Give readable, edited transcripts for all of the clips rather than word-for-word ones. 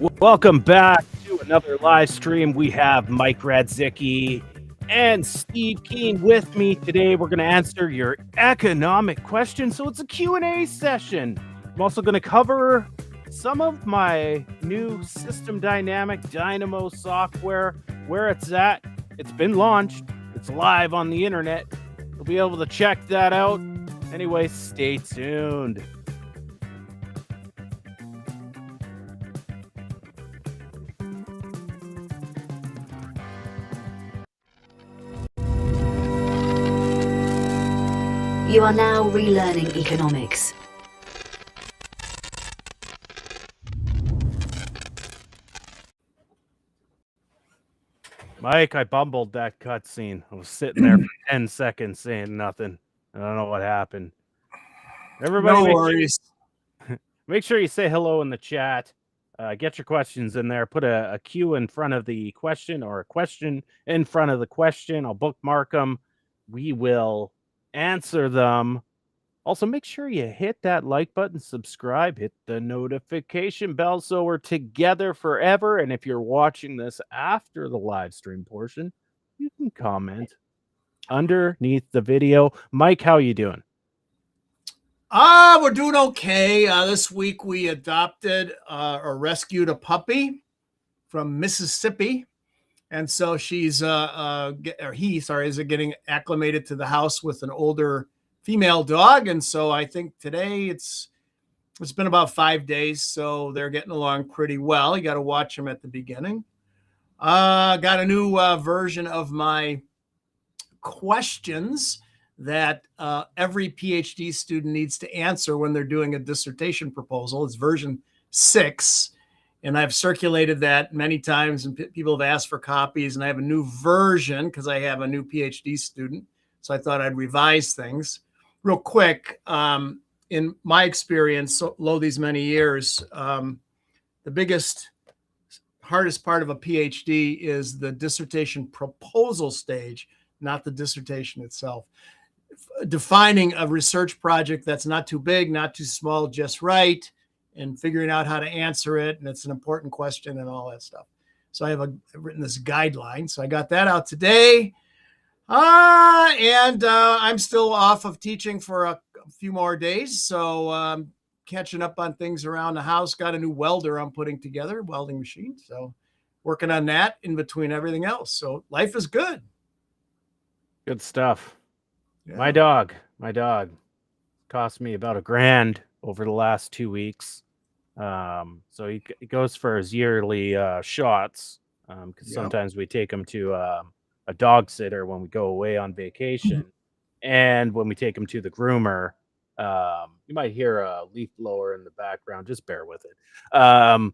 Welcome back to another live stream. We have Mike Radzicki and Steve Keen with me today. We're going to answer your economic questions. So it's a Q&A session. I'm also going to cover some of my new System Dynamic Dynamo software, where it's at. It's been launched. It's live on the internet. You'll be able to check that out. Anyway, stay tuned. You are now relearning economics. Mike, I bumbled that cutscene. I was sitting there for 10 seconds saying nothing. I don't know what happened. Everybody, no worries. Make sure you say hello in the chat. Get your questions in there. Put a Q in front of the question or a question in front of the question. I'll bookmark them. We will answer them. Also, make sure you hit that like button, subscribe, hit the notification bell so we're together forever. And if you're watching this after the live stream portion, you can comment underneath the video. Mike, how you doing? We're doing okay. This week we adopted or rescued a puppy from Mississippi. And so she's, is getting acclimated to the house with an older female dog. And so I think today it's been about 5 days. So they're getting along pretty well. You got to watch them at the beginning. Got a new version of my questions that every PhD student needs to answer when they're doing a dissertation proposal. It's version 6. And I've circulated that many times and people have asked for copies. And I have a new version because I have a new PhD student. So I thought I'd revise things. Real quick, in my experience, these many years, the biggest, hardest part of a PhD is the dissertation proposal stage, not the dissertation itself. Defining a research project that's not too big, not too small, just right, and figuring out how to answer it. And it's an important question and all that stuff. So I've written this guideline. So I got that out today. And I'm still off of teaching for a few more days. So catching up on things around the house. Got a new welder I'm putting together, welding machine. So working on that in between everything else. So life is good. Good stuff. Yeah. My dog cost me about $1,000 over the last 2 weeks. So he goes for his yearly shots because sometimes we take him to a dog sitter when we go away on vacation. And when we take him to the groomer, you might hear a leaf blower in the background. Just bear with it. The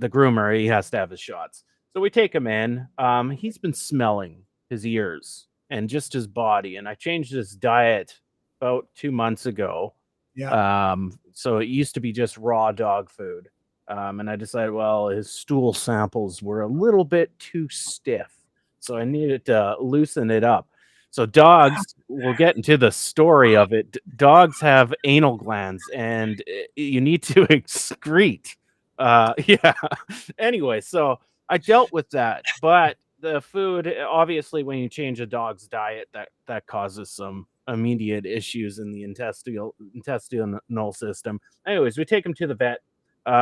groomer, he has to have his shots. So we take him in. He's been smelling his ears and just his body. And I changed his diet about 2 months ago. Yeah. So it used to be just raw dog food. And I decided, well, his stool samples were a little bit too stiff. So I needed to loosen it up. So dogs, we'll get into the story of it. Dogs have anal glands and you need to excrete. Yeah. Anyway, so I dealt with that. But the food, obviously, when you change a dog's diet, that causes some immediate issues in the intestinal system. Anyways, we take him to the vet.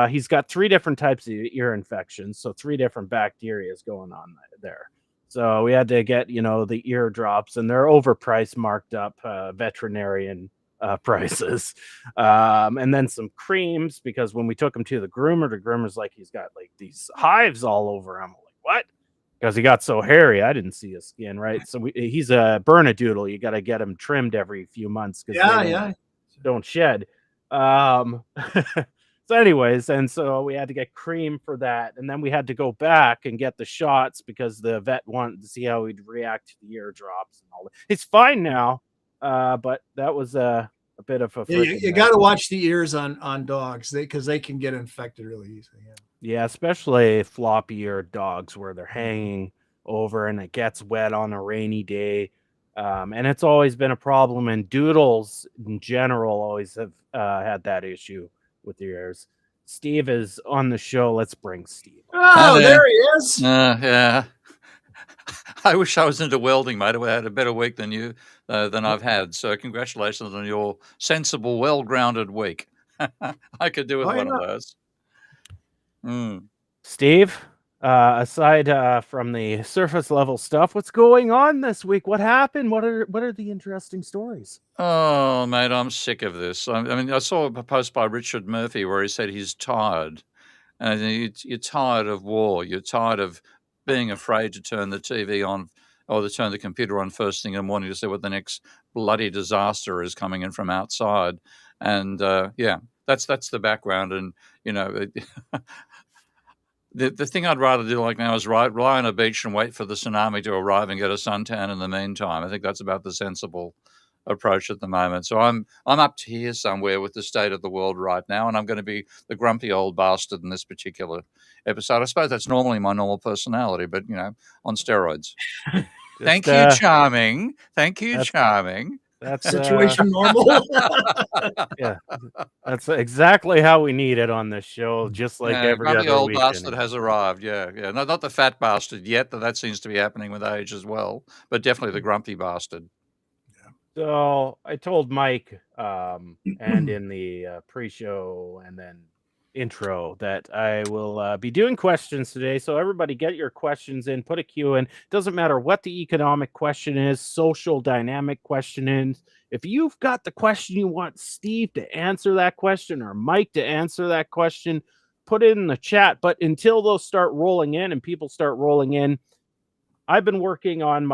He's got 3 different types of ear infections, so 3 different bacteria is going on there. So we had to get, the ear drops, and they're overpriced, marked up veterinarian prices. And then some creams, because when we took him to the groomer's like, he's got like these hives all over him. I'm like, what? Because he got so hairy, I didn't see his skin, right? So he's a Bernedoodle. You got to get him trimmed every few months because they don't shed. So anyways, and so we had to get cream for that. And then we had to go back and get the shots because the vet wanted to see how he'd react to the ear drops and all that. He's fine now, but that was a bit of a... You got to watch the ears on dogs because they can get infected really easily. Yeah, especially floppy-eared dogs where they're hanging over and it gets wet on a rainy day. And it's always been a problem. And doodles in general always have had that issue with the ears. Steve is on the show. Let's bring Steve on. Oh, there he is. Yeah. I wish I was into welding, mate. I had a better week than you, than I've had. So congratulations on your sensible, well-grounded week. I could do with one of those. Steve, aside from the surface level stuff, what's going on this week? What happened? What are the interesting stories? Oh, mate, I'm sick of this. I mean, I saw a post by Richard Murphy where he said he's tired. And you're tired of war. You're tired of being afraid to turn the TV on or to turn the computer on first thing in the morning to see what the next bloody disaster is coming in from outside. And yeah, that's the background. And you know, the thing I'd rather do like now is lie on a beach and wait for the tsunami to arrive and get a suntan in the meantime. I think that's about the sensible approach at the moment. So I'm up to here somewhere with the state of the world right now, and I'm going to be the grumpy old bastard in this particular episode. I suppose that's normally my normal personality, but on steroids. Thank you, charming. Thank you, charming. That's situation normal. Yeah, that's exactly how we need it on this show. Just like every other old week. Bastard has arrived. Yeah. Not the fat bastard yet, but that seems to be happening with age as well. But definitely the grumpy bastard. So I told Mike, and in the pre-show and then intro that I will be doing questions today. So everybody get your questions in, put a Q in. Doesn't matter what the economic question is, social dynamic question is. If you've got the question you want Steve to answer that question or Mike to answer that question, put it in the chat. But until those start rolling in and people start rolling in, I've been working on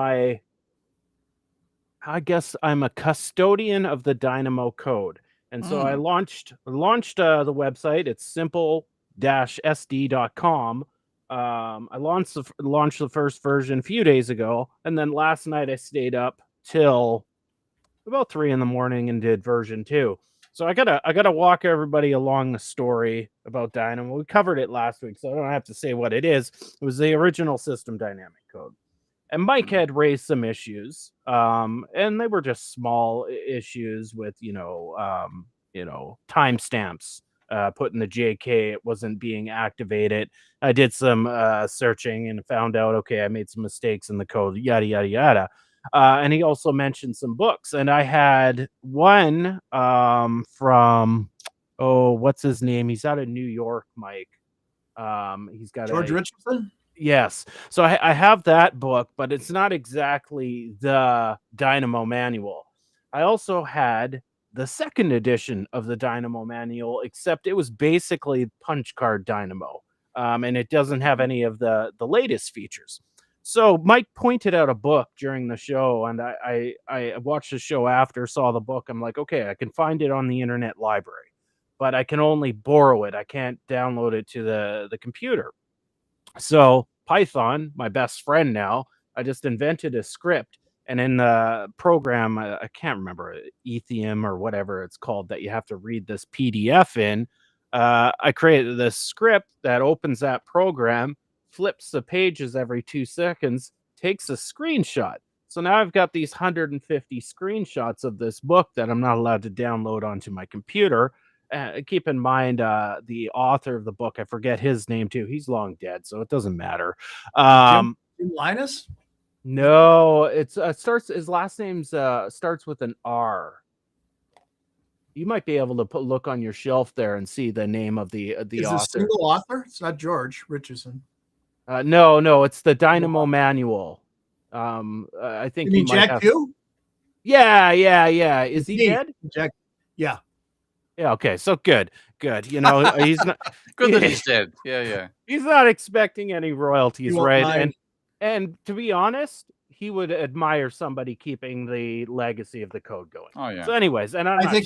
I guess I'm a custodian of the Dynamo code. And so I launched the website. It's simple-sd.com. I launched the first version a few days ago, and then last night I stayed up till about 3 a.m. and did version 2. So I gotta walk everybody along the story about Dynamo. We covered it last week, so I don't have to say what it is. It was the original system dynamic code. And Mike had raised some issues, and they were just small issues with, timestamps. Put in the JK, it wasn't being activated. I did some searching and found out, okay, I made some mistakes in the code, yada, yada, yada. And he also mentioned some books. And I had one from, what's his name? He's out of New York, Mike. He's got George Richardson? Yes. So I have that book, but it's not exactly the Dynamo manual. I also had the second edition of the Dynamo manual, except it was basically punch card Dynamo. And it doesn't have any of the latest features. So Mike pointed out a book during the show, and I watched the show after, saw the book. I'm like, okay, I can find it on the internet library, but I can only borrow it. I can't download it to the computer. So Python, my best friend now, I just invented a script, and in the program, I can't remember, Ethium or whatever it's called, that you have to read this PDF in. I created this script that opens that program, flips the pages every 2 seconds, takes a screenshot. So now I've got these 150 screenshots of this book that I'm not allowed to download onto my computer. Keep in mind, the author of the book, I forget his name too. He's long dead, so it doesn't matter. Jim Linus? No, it's starts. His last name starts with an R. You might be able to look on your shelf there and see the name of the author. Is it a single author? It's not George Richardson. No, it's the Dynamo manual. I think you mean Jack Pugh? Yeah. Is he dead? Jack. Yeah. Yeah. Okay. So good. He's not good that he's dead. Yeah. He's not expecting any royalties, right? Mind. And to be honest, he would admire somebody keeping the legacy of the code going. Oh yeah. So, anyways, and I think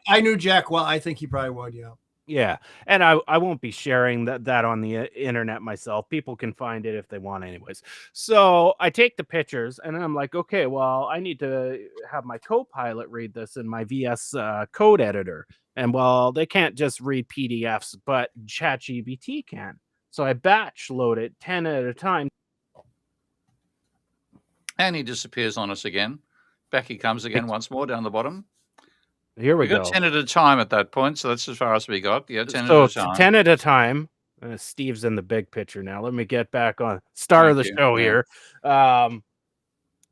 I knew Jack well. I think he probably would. Yeah. Yeah, and I won't be sharing that on the internet myself. People can find it if they want, anyways. So I take the pictures, and I'm like, okay, well, I need to have my co-pilot read this in my VS Code editor. And well, they can't just read PDFs, but ChatGPT can. So I batch load it 10 at a time. And he disappears on us again. Back he comes again once more down the bottom. Here we We got go. 10 at a time at that point, so that's as far as we got. Yeah, 10 So at a time. 10 at a time. Steve's in the big picture now. Let me get back on star of the Thank you. show Yeah. here.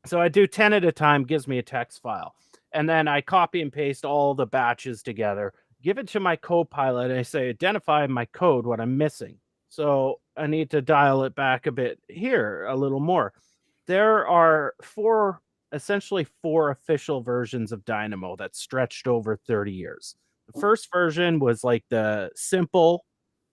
So I do 10 at a time, gives me a text file. And then I copy and paste all the batches together, give it to my Copilot, and I say, identify my code, what I'm missing. So I need to dial it back a bit here, a little more. There are essentially four official versions of Dynamo that stretched over 30 years. The first version was like the simple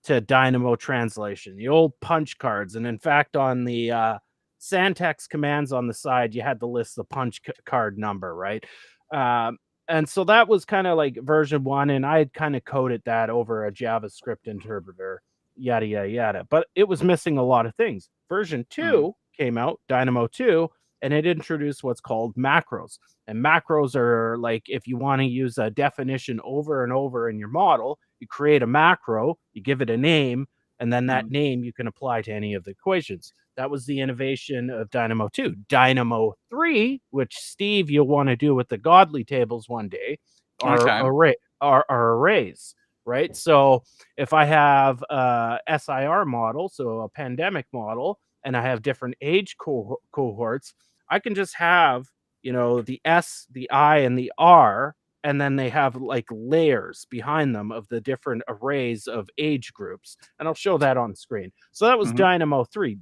to Dynamo translation, the old punch cards. And in fact, on the Santex commands on the side, you had to list the punch card number, right? And so that was kind of like version 1, and I had kind of coded that over a JavaScript interpreter, yada, yada, yada. But it was missing a lot of things. Version 2 came out, Dynamo 2, and it introduced what's called macros. And macros are like, if you want to use a definition over and over in your model, you create a macro, you give it a name, and then that name you can apply to any of the equations. That was the innovation of Dynamo 2. Dynamo 3, which Steve, you'll want to do with the godly tables one day, are arrays, right? So if I have a SIR model, so a pandemic model, and I have different age cohorts, I can just have, the S, the I, and the R, and then they have like layers behind them of the different arrays of age groups. And I'll show that on screen. So that was Dynamo 3.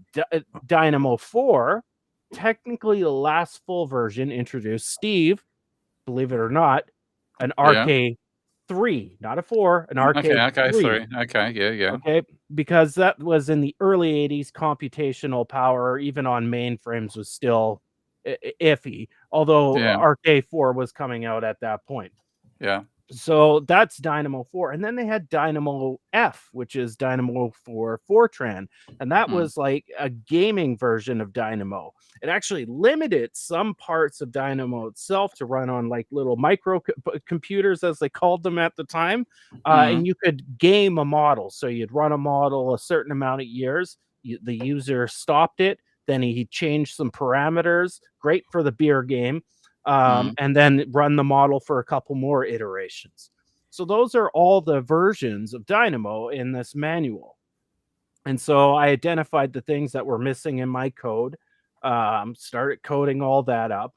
Dynamo 4, technically the last full version, introduced, Steve, believe it or not, an RK3, not a 4, an RK3. Okay, 3. Okay, yeah. Okay, because that was in the early 80s, computational power, even on mainframes, was still iffy, although RK4 was coming out at that point. Yeah. So that's Dynamo 4. And then they had Dynamo F, which is Dynamo for Fortran. And that was like a gaming version of Dynamo. It actually limited some parts of Dynamo itself to run on like little micro computers, as they called them at the time. And you could game a model. So you'd run a model a certain amount of years. The user stopped it. Then he changed some parameters. Great for the beer game. And then run the model for a couple more iterations. So those are all the versions of Dynamo in this manual. And so I identified the things that were missing in my code, started coding all that up,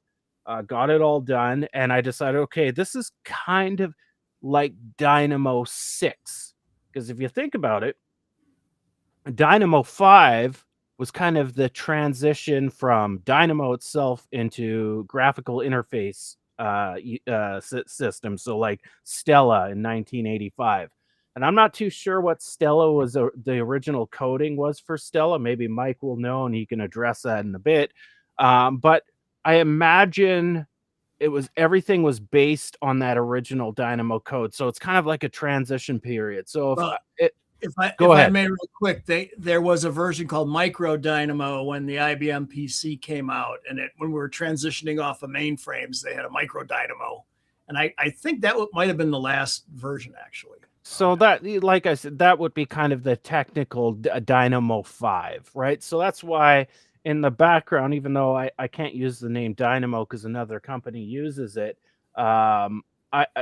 got it all done, and I decided, okay, this is kind of like Dynamo 6. Because if you think about it, Dynamo 5 was kind of the transition from Dynamo itself into graphical interface system. So like Stella in 1985. And I'm not too sure what Stella was, the original coding was for Stella. Maybe Mike will know and he can address that in a bit. But I imagine everything was based on that original Dynamo code. So it's kind of like a transition period. So if I may real quick, there was a version called Micro Dynamo when the IBM PC came out, and when we were transitioning off of mainframes, they had a Micro Dynamo, and I think that might have been the last version actually. So that, like I said, that would be kind of the technical Dynamo 5, right? So that's why in the background, even though I can't use the name Dynamo because another company uses it,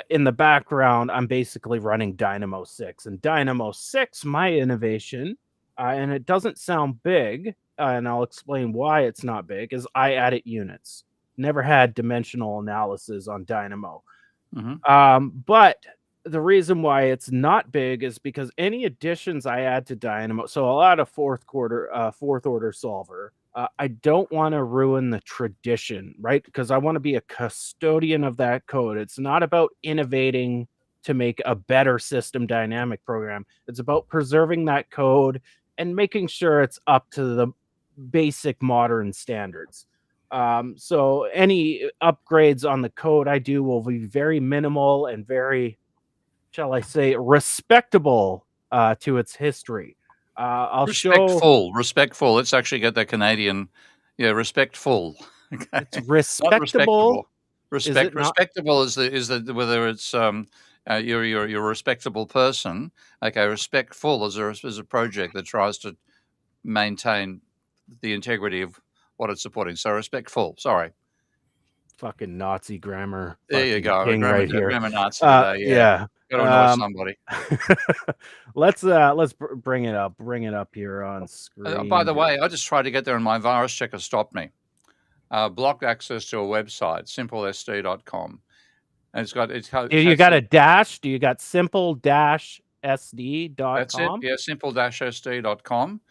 in the background, I'm basically running Dynamo 6. And Dynamo 6, my innovation, and it doesn't sound big, and I'll explain why it's not big, is I added units. Never had dimensional analysis on Dynamo. But the reason why it's not big is because any additions I add to Dynamo, so I'll add a fourth order solver. I don't want to ruin the tradition, right? Because I want to be a custodian of that code. It's not about innovating to make a better system dynamic program. It's about preserving that code and making sure it's up to the basic modern standards. So any upgrades on the code I do will be very minimal and very, shall I say, respectable to its history. I'll respectful. Let's actually get that Canadian. Yeah, respectful. Okay. It's respectable. Respectable is the whether it's you're a respectable person. Okay, respectful is a project that tries to maintain the integrity of what it's supporting. So respectful. Sorry. fucking Nazi grammar. There you fucking go. king right here. Grammar Nazi today. Yeah. Got to annoy somebody. Let's bring it up. Bring it up here on screen. By the way, I just tried to get there and my virus checker stopped me. Blocked access to a website, simplesd.com. And you got a dash? Do you got simple-sd.com? That's it. Yeah, simple-sd.com.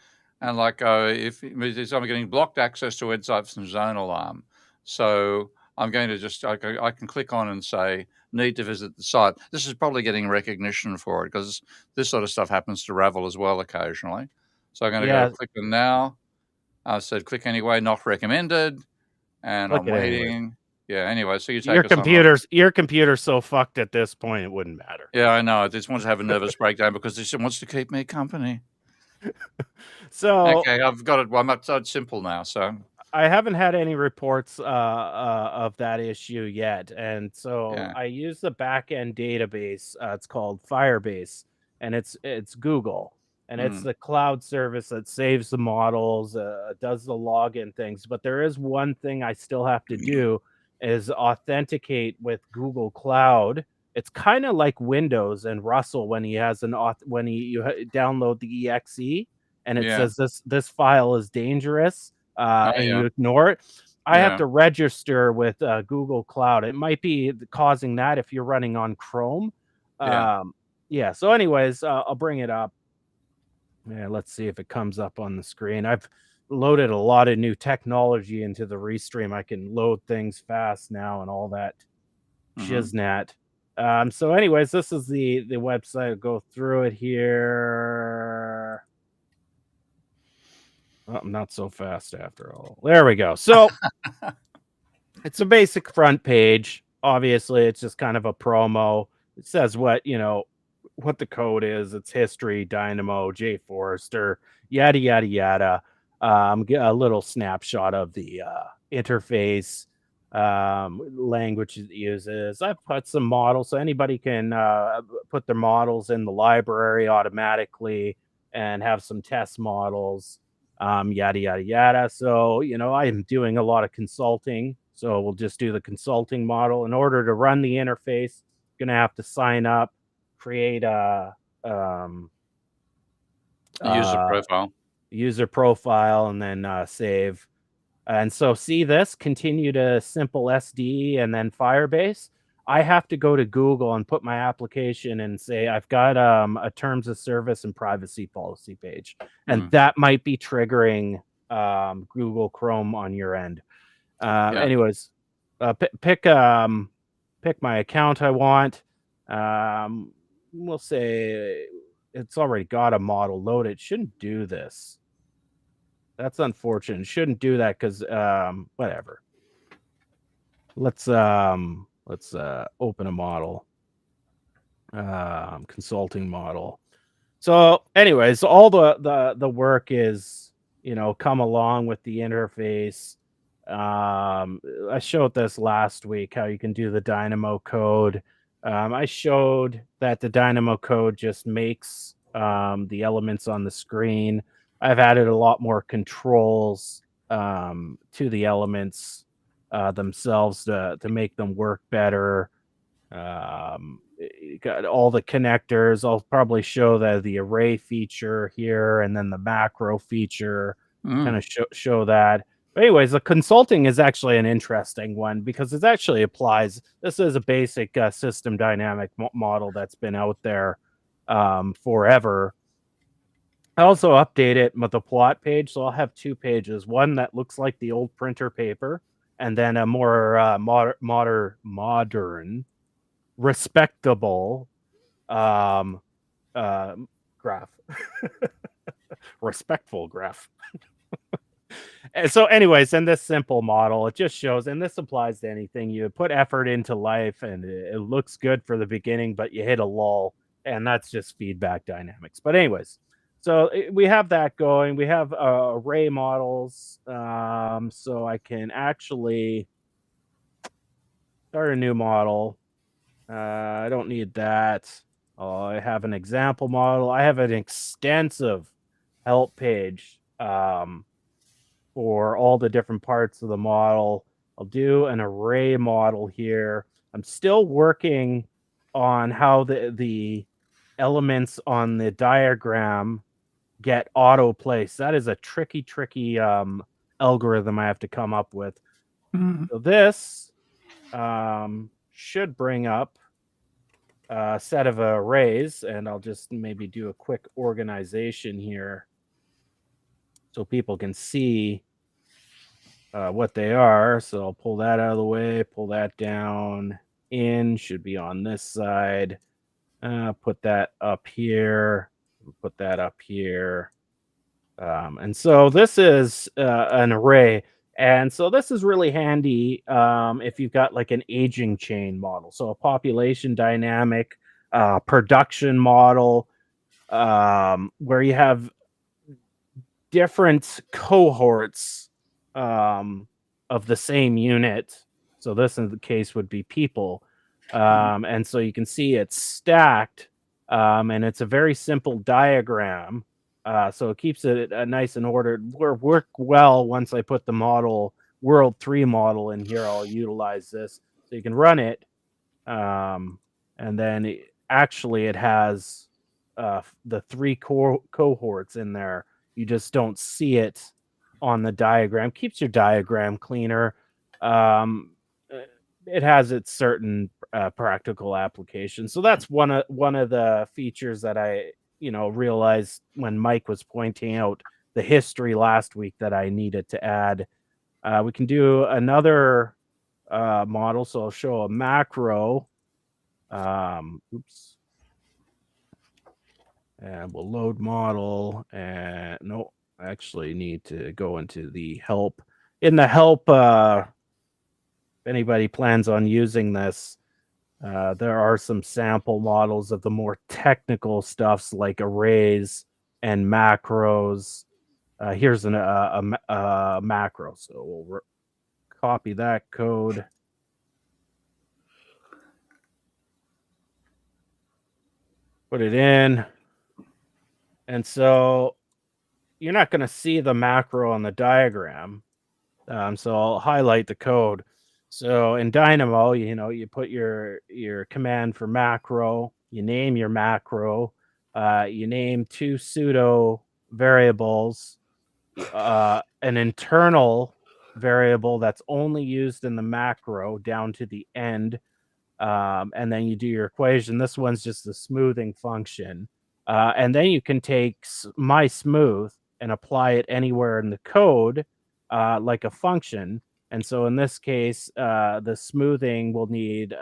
And like if I'm getting blocked access to websites from Zone Alarm. So I'm going to just I can click on and say need to visit the site. This is probably getting recognition for it because this sort of stuff happens to Ravel as well occasionally. So I'm going to go click on now. I said click anyway, not recommended, and I'm waiting. Anyway. Yeah. Anyway, so you take your computer's so fucked at this point it wouldn't matter. Yeah, I know. It just wants to have a nervous breakdown because it wants to keep me company. So okay, I've got it. Well, it's simple now. So I haven't had any reports of that issue yet, and so I use the backend database. It's called Firebase, and it's Google, and it's the cloud service that saves the models, does the login things. But there is one thing I still have to do is authenticate with Google Cloud. It's kind of like Windows and Russell when he has you download the exe and it says this file is dangerous. You ignore it. I have to register with Google Cloud. It might be causing that if you're running on Chrome. So anyways, I'll bring it up. Yeah, let's see if it comes up on the screen. I've loaded a lot of new technology into the Restream. I can load things fast now and all that shiznat. So anyways, this is the website. I'll go through it here. Oh, not so fast after all. There we go. So it's a basic front page. Obviously, it's just kind of a promo. It says what the code is. It's history, Dynamo, J Forrester, yada yada yada. Get a little snapshot of the interface, language it uses. I've put some models so anybody can put their models in the library automatically and have some test models. Yada yada yada. So I am doing a lot of consulting, so we'll just do the consulting model. In order to run the interface, gonna have to sign up, create a user profile, and then save. And so see this, continue to simple SD and then Firebase. I have to go to Google and put my application and say I've got a terms of service and privacy policy page, and that might be triggering Google Chrome on your end. Anyways, pick my account I want. We'll say it's already got a model loaded. It shouldn't do this. That's unfortunate. It shouldn't do that because whatever. Let's open a model, consulting model. So anyways, all the work is come along with the interface. I showed this last week how you can do the Dynamo code. I showed that the Dynamo code just makes the elements on the screen. I've added a lot more controls to the elements themselves to make them work better. You got all the connectors. I'll probably show the array feature here and then the macro feature, kind of show that. But anyways, the consulting is actually an interesting one because it actually applies. This is a basic system dynamic model that's been out there forever. I also update it with the plot page, so I'll have two pages. One that looks like the old printer paper, and then a more modern, respectable graph. Respectful graph. And so anyways, in this simple model, it just shows, and this applies to anything. You put effort into life, and it looks good for the beginning, but you hit a lull, and that's just feedback dynamics. But anyways, so we have that going. We have array models. So I can actually start a new model. I don't need that. I have an example model. I have an extensive help page for all the different parts of the model. I'll do an array model here. I'm still working on how the elements on the diagram get auto placed. That is a tricky algorithm I have to come up with. So this should bring up a set of arrays, and I'll just maybe do a quick organization here so people can see what they are. So I'll pull that out of the way, pull that down. In should be on this side. Put that up here, put that up here. And so this is an array. And so this is really handy if you've got like an aging chain model. So a population dynamic production model where you have different cohorts of the same unit. So this in the case would be people. And so you can see it's stacked and it's a very simple diagram. So it keeps it nice and ordered. Work well once I put the model, World 3 model in here. I'll utilize this. So you can run it. And then it has the three cohorts in there. You just don't see it on the diagram. Keeps your diagram cleaner. It has its certain practical applications. So that's one of the features that I realized when Mike was pointing out the history last week that I needed to add. We can do another model. So I'll show a macro. Oops. And we'll load model. And no, I actually need to go into the help. In the help, if anybody plans on using this, there are some sample models of the more technical stuffs like arrays and macros. Here's a macro. So we'll copy that code. Put it in. And so you're not going to see the macro on the diagram. So I'll highlight the code. So in Dynamo, you put your command for macro, you name your macro, you name two pseudo variables, an internal variable that's only used in the macro down to the end, and then you do your equation. This one's just the smoothing function. And then you can take my smooth and apply it anywhere in the code like a function. And so in this case, the smoothing will need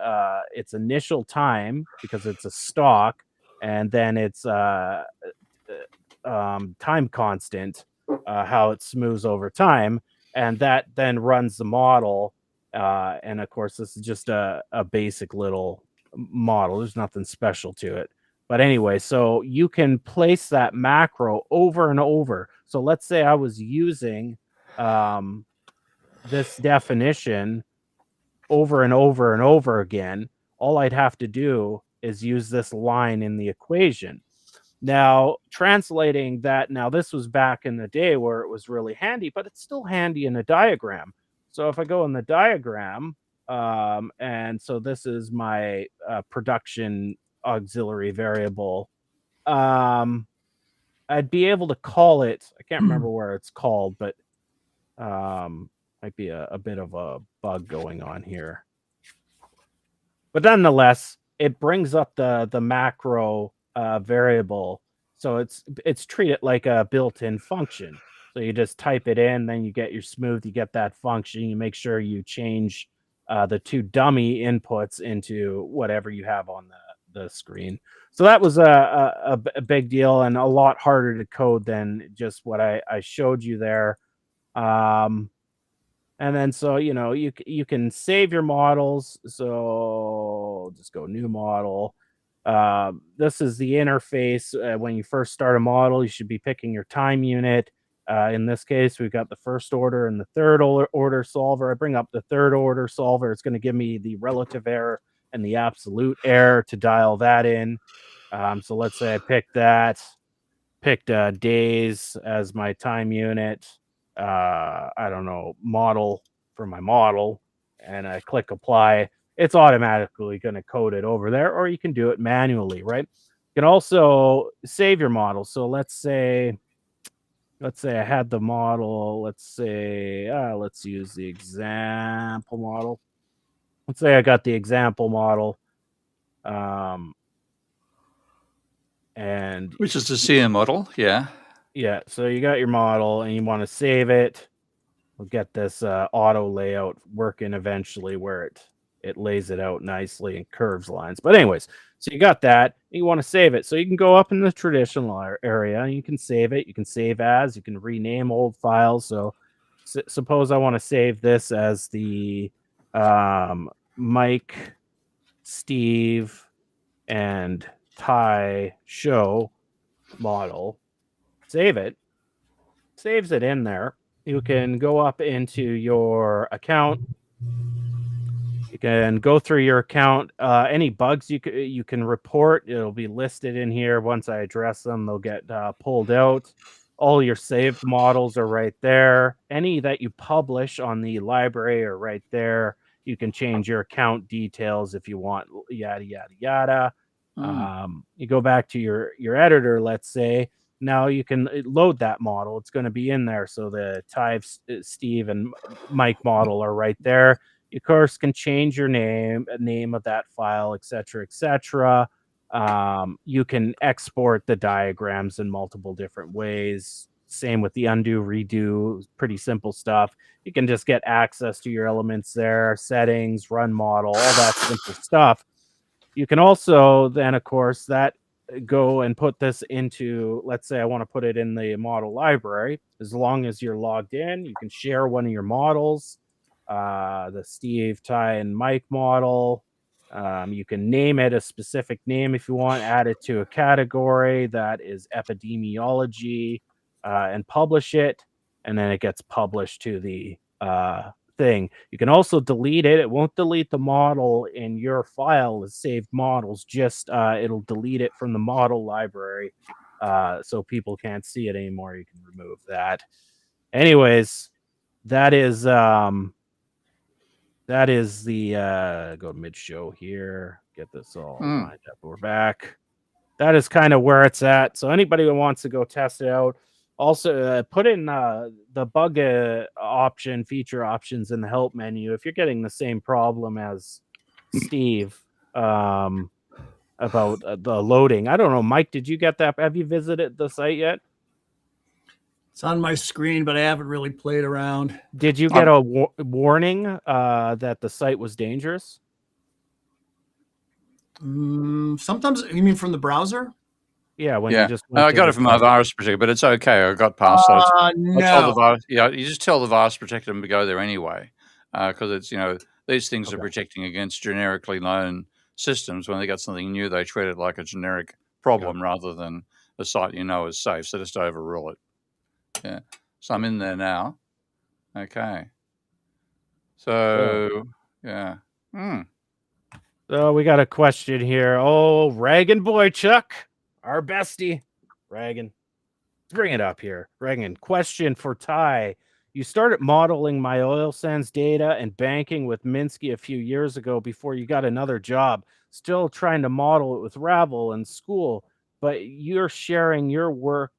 its initial time because it's a stock, and then its time constant, how it smooths over time. And that then runs the model. And of course, this is just a basic little model. There's nothing special to it. But anyway, so you can place that macro over and over. So let's say I was using this definition over and over and over again. All I'd have to do is use this line in the equation. Now, translating that, now this was back in the day where it was really handy, but it's still handy in a diagram. So if I go in the diagram, and so this is my production auxiliary variable, I'd be able to call it, I can't remember where it's called, but might be a bit of a bug going on here. But nonetheless, it brings up the macro variable. So it's treated like a built-in function. So you just type it in, then you get your smooth, you get that function. You make sure you change the two dummy inputs into whatever you have on the screen. So that was a big deal and a lot harder to code than just what I showed you there. And then so you can save your models. So just go new model. This is the interface. When you first start a model, you should be picking your time unit. In this case, we've got the first order and the third order solver. I bring up the third order solver. It's going to give me the relative error and the absolute error to dial that in. So let's say I picked days as my time unit. I don't know, model for my model. and I click apply, it's automatically going to code it over there, or you can do it manually, right? You can also save your model. So let's say I had the model, let's use the example model. Let's say I got the example model. And which is the SEER model, yeah. Yeah, so you got your model and you want to save it. We'll get this auto layout working eventually where it lays it out nicely and curves lines. But anyways, so you got that. You want to save it. So you can go up in the traditional area and you can save it. You can save as. You can rename old files. So suppose I want to save this as the Mike, Steve, and Ty show model. Save it. Saves it in there. You can go up into your account. You can go through your account. Any bugs you can report, it'll be listed in here. Once I address them, they'll get pulled out. All your saved models are right there. Any that you publish on the library are right there. You can change your account details if you want, yada, yada, yada. You go back to your editor, let's say. Now you can load that model. It's going to be in there. So the Ty, Steve, and Mike model are right there. You, of course, can change your name of that file, etc., etc. You can export the diagrams in multiple different ways. Same with the undo, redo, pretty simple stuff. You can just get access to your elements there, settings, run model, all that simple stuff. You can also then, of course, that go and put this into, let's say I want to put it in the model library. As long as you're logged in, you can share one of your models, the Steve, Ty, and Mike model. You can name it a specific name if you want, add it to a category that is epidemiology, and publish it, and then it gets published to the thing. You can also delete it. It won't delete the model in your file as saved models, just it'll delete it from the model library, so people can't see it anymore. You can remove that. Anyways, that is the go mid show here, get this all lined up. We're back. That is kind of where it's at. So anybody who wants to go test it out, also put in the bug feature options in the help menu. If you're getting the same problem as Steve about the loading, I don't know, Mike, did you get that? Have you visited the site yet? It's on my screen, but I haven't really played around. Did you get a warning that the site was dangerous? Sometimes, you mean from the browser? Yeah, you just I got it from my virus protector, but it's okay. I got past that. No. You just tell the virus protector to go there anyway, because it's these things are protecting against generically known systems. When they got something new, they treat it like a generic problem rather than a site is safe. So just overrule it. Yeah. So I'm in there now. Okay. So yeah. So we got a question here. Oh, Reagan Boychuk, our bestie. Reagan, bring it up here. Reagan, question for Ty. You started modeling my oil sands data and banking with Minsky a few years ago before you got another job. Still trying to model it with Ravel in school, but you're sharing your work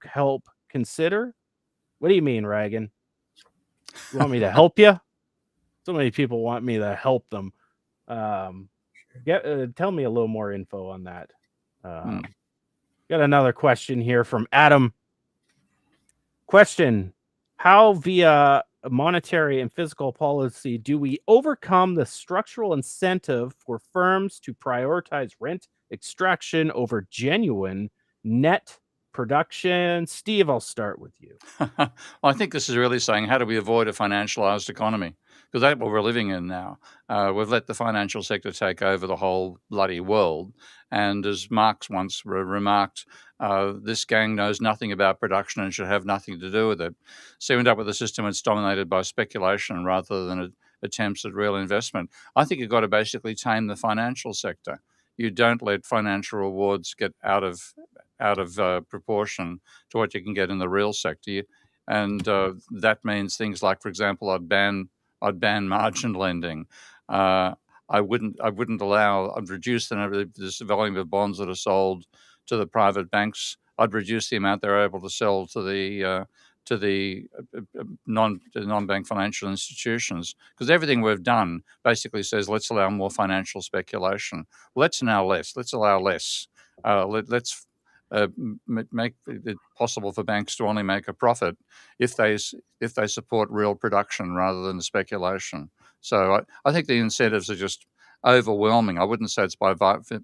help consider? What do you mean, Reagan? You want me to help you? So many people want me to help them. Tell me a little more info on that. Got another question here from Adam. Question: how via monetary and fiscal policy do we overcome the structural incentive for firms to prioritize rent extraction over genuine net production? Steve, I'll start with you. Well, I think this is really saying, how do we avoid a financialized economy? Because that's what we're living in now. We've let the financial sector take over the whole bloody world. And as Marx once remarked, this gang knows nothing about production and should have nothing to do with it. So we end up with a system that's dominated by speculation rather than attempts at real investment. I think you've got to basically tame the financial sector. You don't let financial rewards get out of proportion to what you can get in the real sector. And that means things like, for example, I'd ban I'd ban margin lending. I'd reduce this volume of bonds that are sold to the private banks. I'd reduce the amount they're able to sell to the non-bank financial institutions, because everything we've done basically says let's allow more financial speculation. Let's allow less. Let's make it possible for banks to only make a profit if they support real production rather than speculation. So I think the incentives are just overwhelming. I wouldn't say it's by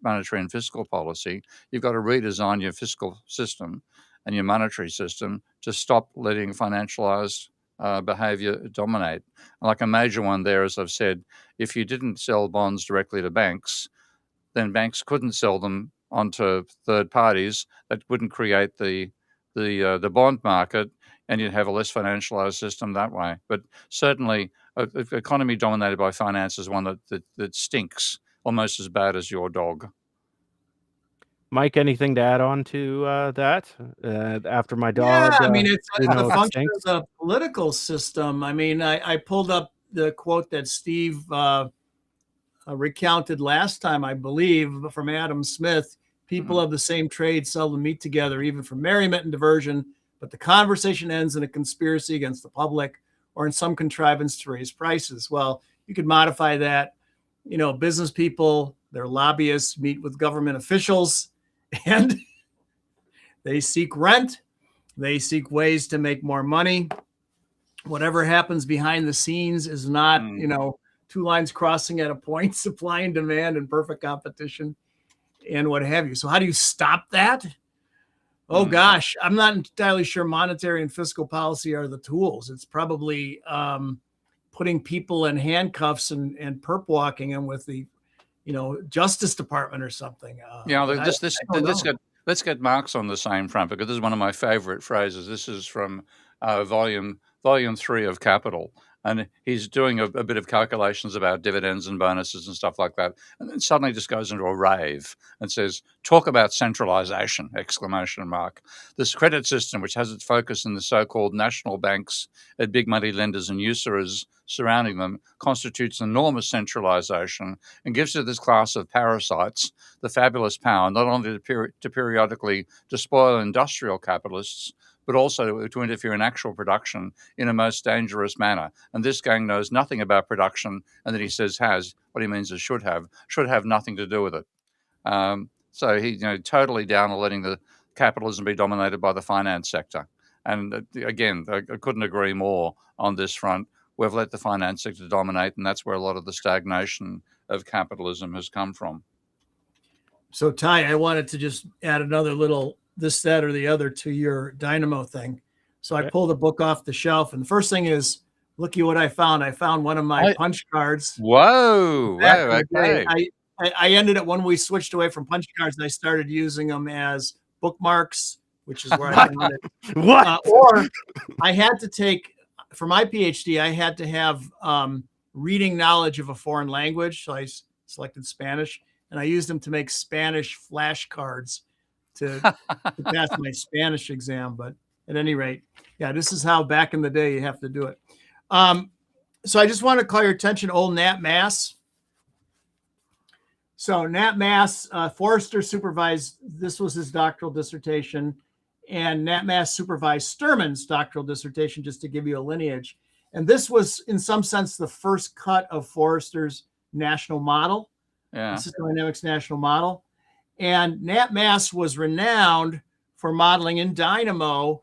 monetary and fiscal policy. You've got to redesign your fiscal system and your monetary system to stop letting financialized behavior dominate. Like a major one there, as I've said, if you didn't sell bonds directly to banks, then banks couldn't sell them onto third parties. That wouldn't create the bond market, and you'd have a less financialized system that way. But certainly, an economy dominated by finance is one that stinks almost as bad as your dog. Mike, anything to add on to that? After my dog, Yeah, I mean, it's a function stinks? of the political system. I mean, I pulled up the quote that Steve recounted last time, I believe, from Adam Smith. People of the same trade seldom meet together, even for merriment and diversion, but the conversation ends in a conspiracy against the public or in some contrivance to raise prices. Well, you could modify that. You know, business people, their lobbyists meet with government officials and they seek rent. They seek ways to make more money. Whatever happens behind the scenes is not, two lines crossing at a point, supply and demand and perfect competition and what have you. So how do you stop that? Oh, gosh, I'm not entirely sure monetary and fiscal policy are the tools. It's probably putting people in handcuffs and perp walking them with the, Justice Department or something. Let's get Marx on the same front, because this is one of my favorite phrases. This is from volume 3 of Capital. And he's doing a bit of calculations about dividends and bonuses and stuff like that. And then suddenly just goes into a rave and says, talk about centralization, ! This credit system, which has its focus in the so-called national banks and big money lenders and usurers surrounding them, constitutes enormous centralization and gives to this class of parasites the fabulous power not only to periodically despoil industrial capitalists, but also to interfere in actual production in a most dangerous manner. And this gang knows nothing about production, and then he says what he means is should have nothing to do with it. So he totally down on letting the capitalism be dominated by the finance sector. And again, I couldn't agree more on this front. We've let the finance sector dominate, and that's where a lot of the stagnation of capitalism has come from. So, Ty, I wanted to just add another little this, that, or the other to your dynamo thing. So I pulled a book off the shelf, and the first thing is, look at what I found. I found one of my punch cards. Whoa! Okay. I ended up, when we switched away from punch cards, I started using them as bookmarks, which is where I found it. What? Or I had to take, for my PhD, I had to have reading knowledge of a foreign language. So I selected Spanish, and I used them to make Spanish flashcards to pass my Spanish exam. But at any rate, yeah, this is how back in the day you have to do it. So I just want to call your attention to old Nat Mass. So Nat Mass, Forrester supervised, this was his doctoral dissertation, and Nat Mass supervised Sturman's doctoral dissertation, just to give you a lineage. And this was, in some sense, the first cut of Forrester's national model, system dynamics national model. And Nat Mass was renowned for modeling in Dynamo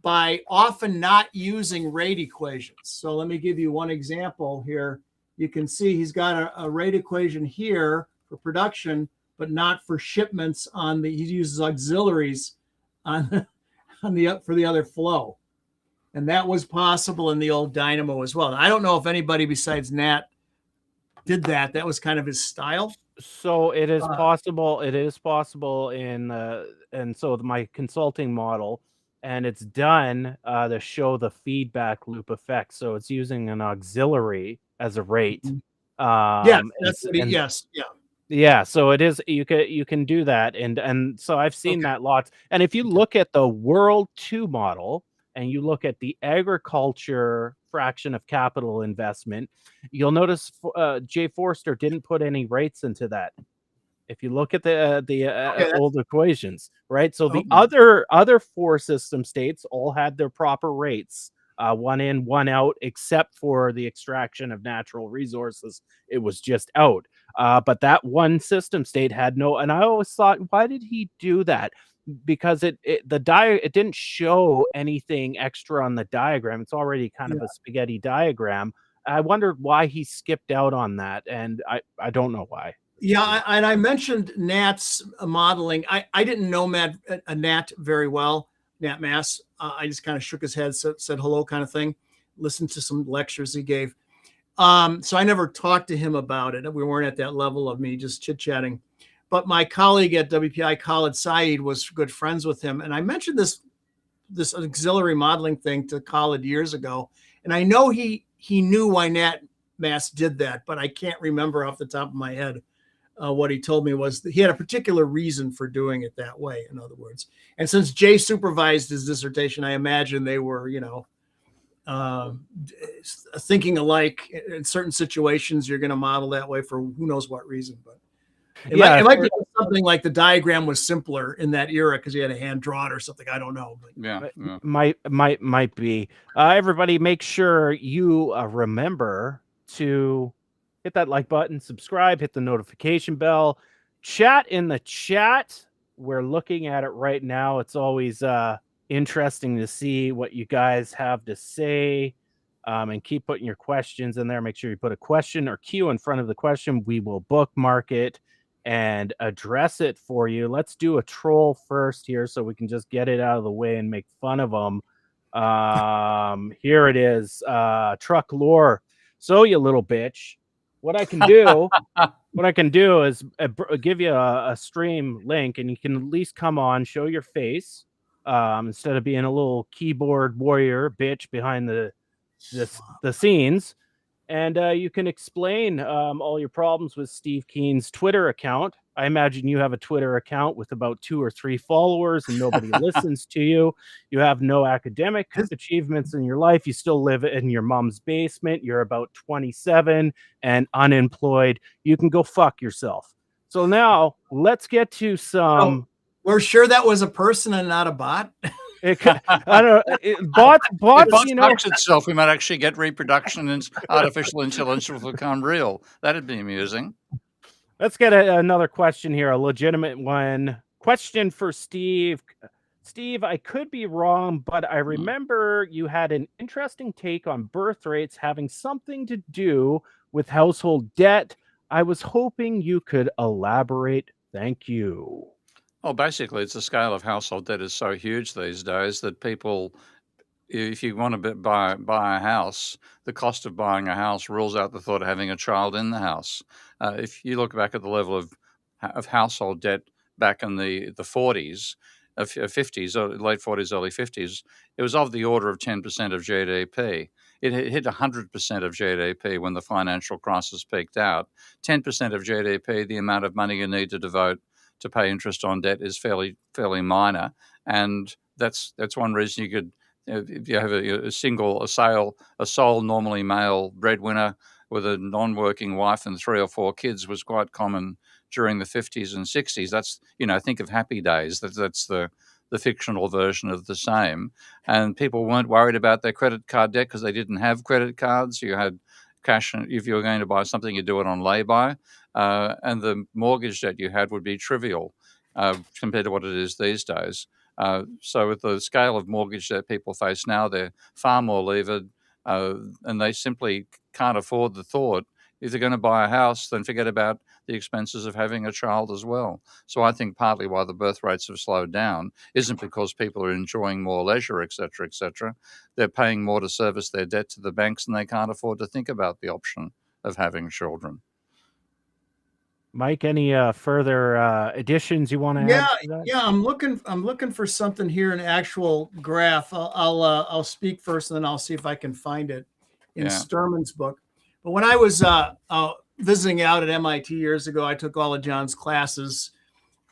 by often not using rate equations. So let me give you one example here. You can see he's got a rate equation here for production, but not for shipments he uses auxiliaries for the other flow. And that was possible in the old Dynamo as well. I don't know if anybody besides Nat did that. That was kind of his style. So it is possible. It is possible and so my consulting model, and it's done to show the feedback loop effect. So it's using an auxiliary as a rate. Yes. Yeah. So it is. You can do that, and so I've seen that lots. And if you look at the World 2 model, and you look at the agriculture fraction of capital investment, you'll notice Jay Forster didn't put any rates into that. If you look at Okay, old equations, right? So the okay. other four system states all had their proper rates, one in, one out, except for the extraction of natural resources. It was just out. But that one system state had no. And I always thought, why did he do that? Because it didn't show anything extra on the diagram. It's already kind Yeah. of a spaghetti diagram. I wondered why he skipped out on that, and I don't know why. Yeah, and I mentioned Nat's modeling. I didn't know Nat very well, Nat Mass. I just kind of shook his head, said hello, kind of thing. Listened to some lectures he gave. So I never talked to him about it. We weren't at that level of me just chit chatting. But my colleague at WPI, Khalid Saeed, was good friends with him, and I mentioned this auxiliary modeling thing to Khalid years ago, and I know he knew why Nat Mass did that, but I can't remember off the top of my head. What he told me was that he had a particular reason for doing it that way, in other words. And since Jay supervised his dissertation, I imagine they were, thinking alike. In certain situations, you're going to model that way for who knows what reason. But it might be something like the diagram was simpler in that era because he had a hand draw it or something. I don't know. But Yeah. Might be. Everybody, make sure you remember to hit that like button, subscribe, hit the notification bell, chat in the chat. We're looking at it right now. It's always interesting to see what you guys have to say, and keep putting your questions in there. Make sure you put a question or Q in front of the question. We will bookmark it and address it for you. Let's do a troll first here so we can just get it out of the way and make fun of them. Here it is. Truck Lore. So, you little bitch. What I can do is give you a stream link, and you can at least come on, show your face, instead of being a little keyboard warrior bitch behind the scenes. And you can explain all your problems with Steve Keen's Twitter account. I imagine you have a Twitter account with about 2 or 3 followers and nobody listens to you. You have no academic achievements in your life. You still live in your mom's basement. You're about 27 and unemployed. You can go fuck yourself. So now let's get to some. We're sure that was a person and not a bot. I don't know. Bots, If bots you know, fucks itself, we might actually get reproduction and artificial intelligence will become real. That'd be amusing. Let's get another question here, a legitimate one. Question for Steve. Steve, I could be wrong, but I remember you had an interesting take on birth rates having something to do with household debt. I was hoping you could elaborate. Thank you. Well, basically, it's the scale of household debt is so huge these days that people, if you want to buy a house, the cost of buying a house rules out the thought of having a child in the house. If you look back at the level of household debt back in the 40s, 50s, late 40s, early 50s, it was of the order of 10% of GDP. It hit 100% of GDP when the financial crisis peaked out. 10% of GDP, the amount of money you need to devote to pay interest on debt is fairly minor, and that's one reason you could, if you have a sole normally male breadwinner with a non-working wife and 3 or 4 kids was quite common during the 50s and 60s. That's, think of Happy Days. That's the fictional version of the same. And people weren't worried about their credit card debt because they didn't have credit cards. You had cash, and if you were going to buy something, you do it on lay-by. And the mortgage debt you had would be trivial compared to what it is these days. So with the scale of mortgage debt people face now, they're far more levered, and they simply can't afford the thought, if they're going to buy a house, then forget about the expenses of having a child as well. So I think partly why the birth rates have slowed down isn't because people are enjoying more leisure, et cetera, et cetera. They're paying more to service their debt to the banks, and they can't afford to think about the option of having children. Mike, any further additions you want to add to that? Yeah, I'm looking for something here, an actual graph. I'll speak first, and then I'll see if I can find it in Sturman's book. But when I was visiting out at MIT years ago, I took all of John's classes,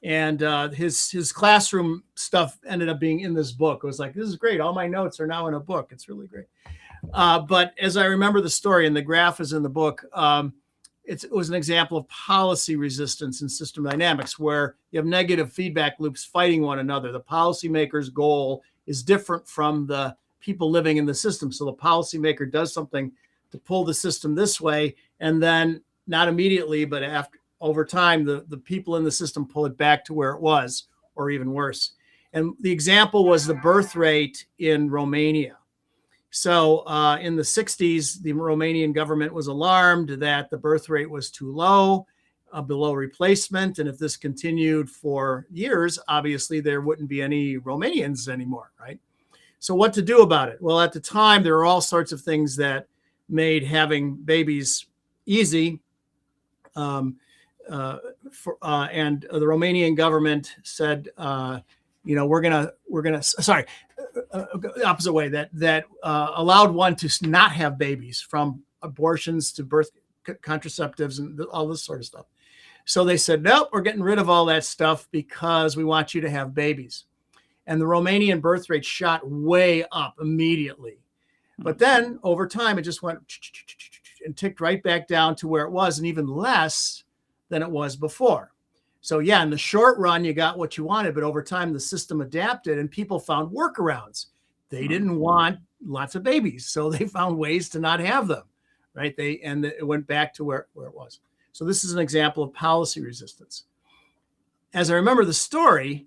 And his classroom stuff ended up being in this book. It was like, this is great. All my notes are now in a book. It's really great. But as I remember the story, and the graph is in the book, it was an example of policy resistance in system dynamics, where you have negative feedback loops fighting one another. The policymaker's goal is different from the people living in the system. So the policymaker does something to pull the system this way, and then not immediately, but over time, the people in the system pull it back to where it was, or even worse. And the example was the birth rate in Romania. So in the 60s, the Romanian government was alarmed that the birth rate was too low, below replacement. And if this continued for years, obviously there wouldn't be any Romanians anymore, right? So what to do about it? Well, at the time, there were all sorts of things that made having babies easy. And the Romanian government said, we're gonna sorry, opposite way, that allowed one to not have babies, from abortions to birth contraceptives and all this sort of stuff. So they said, nope, we're getting rid of all that stuff because we want you to have babies. And the Romanian birth rate shot way up immediately. But then over time, it just went and ticked right back down to where it was, and even less than it was before. So yeah, in the short run, you got what you wanted, but over time, the system adapted and people found workarounds. They didn't want lots of babies, so they found ways to not have them, right? It went back to where it was. So this is an example of policy resistance. As I remember the story,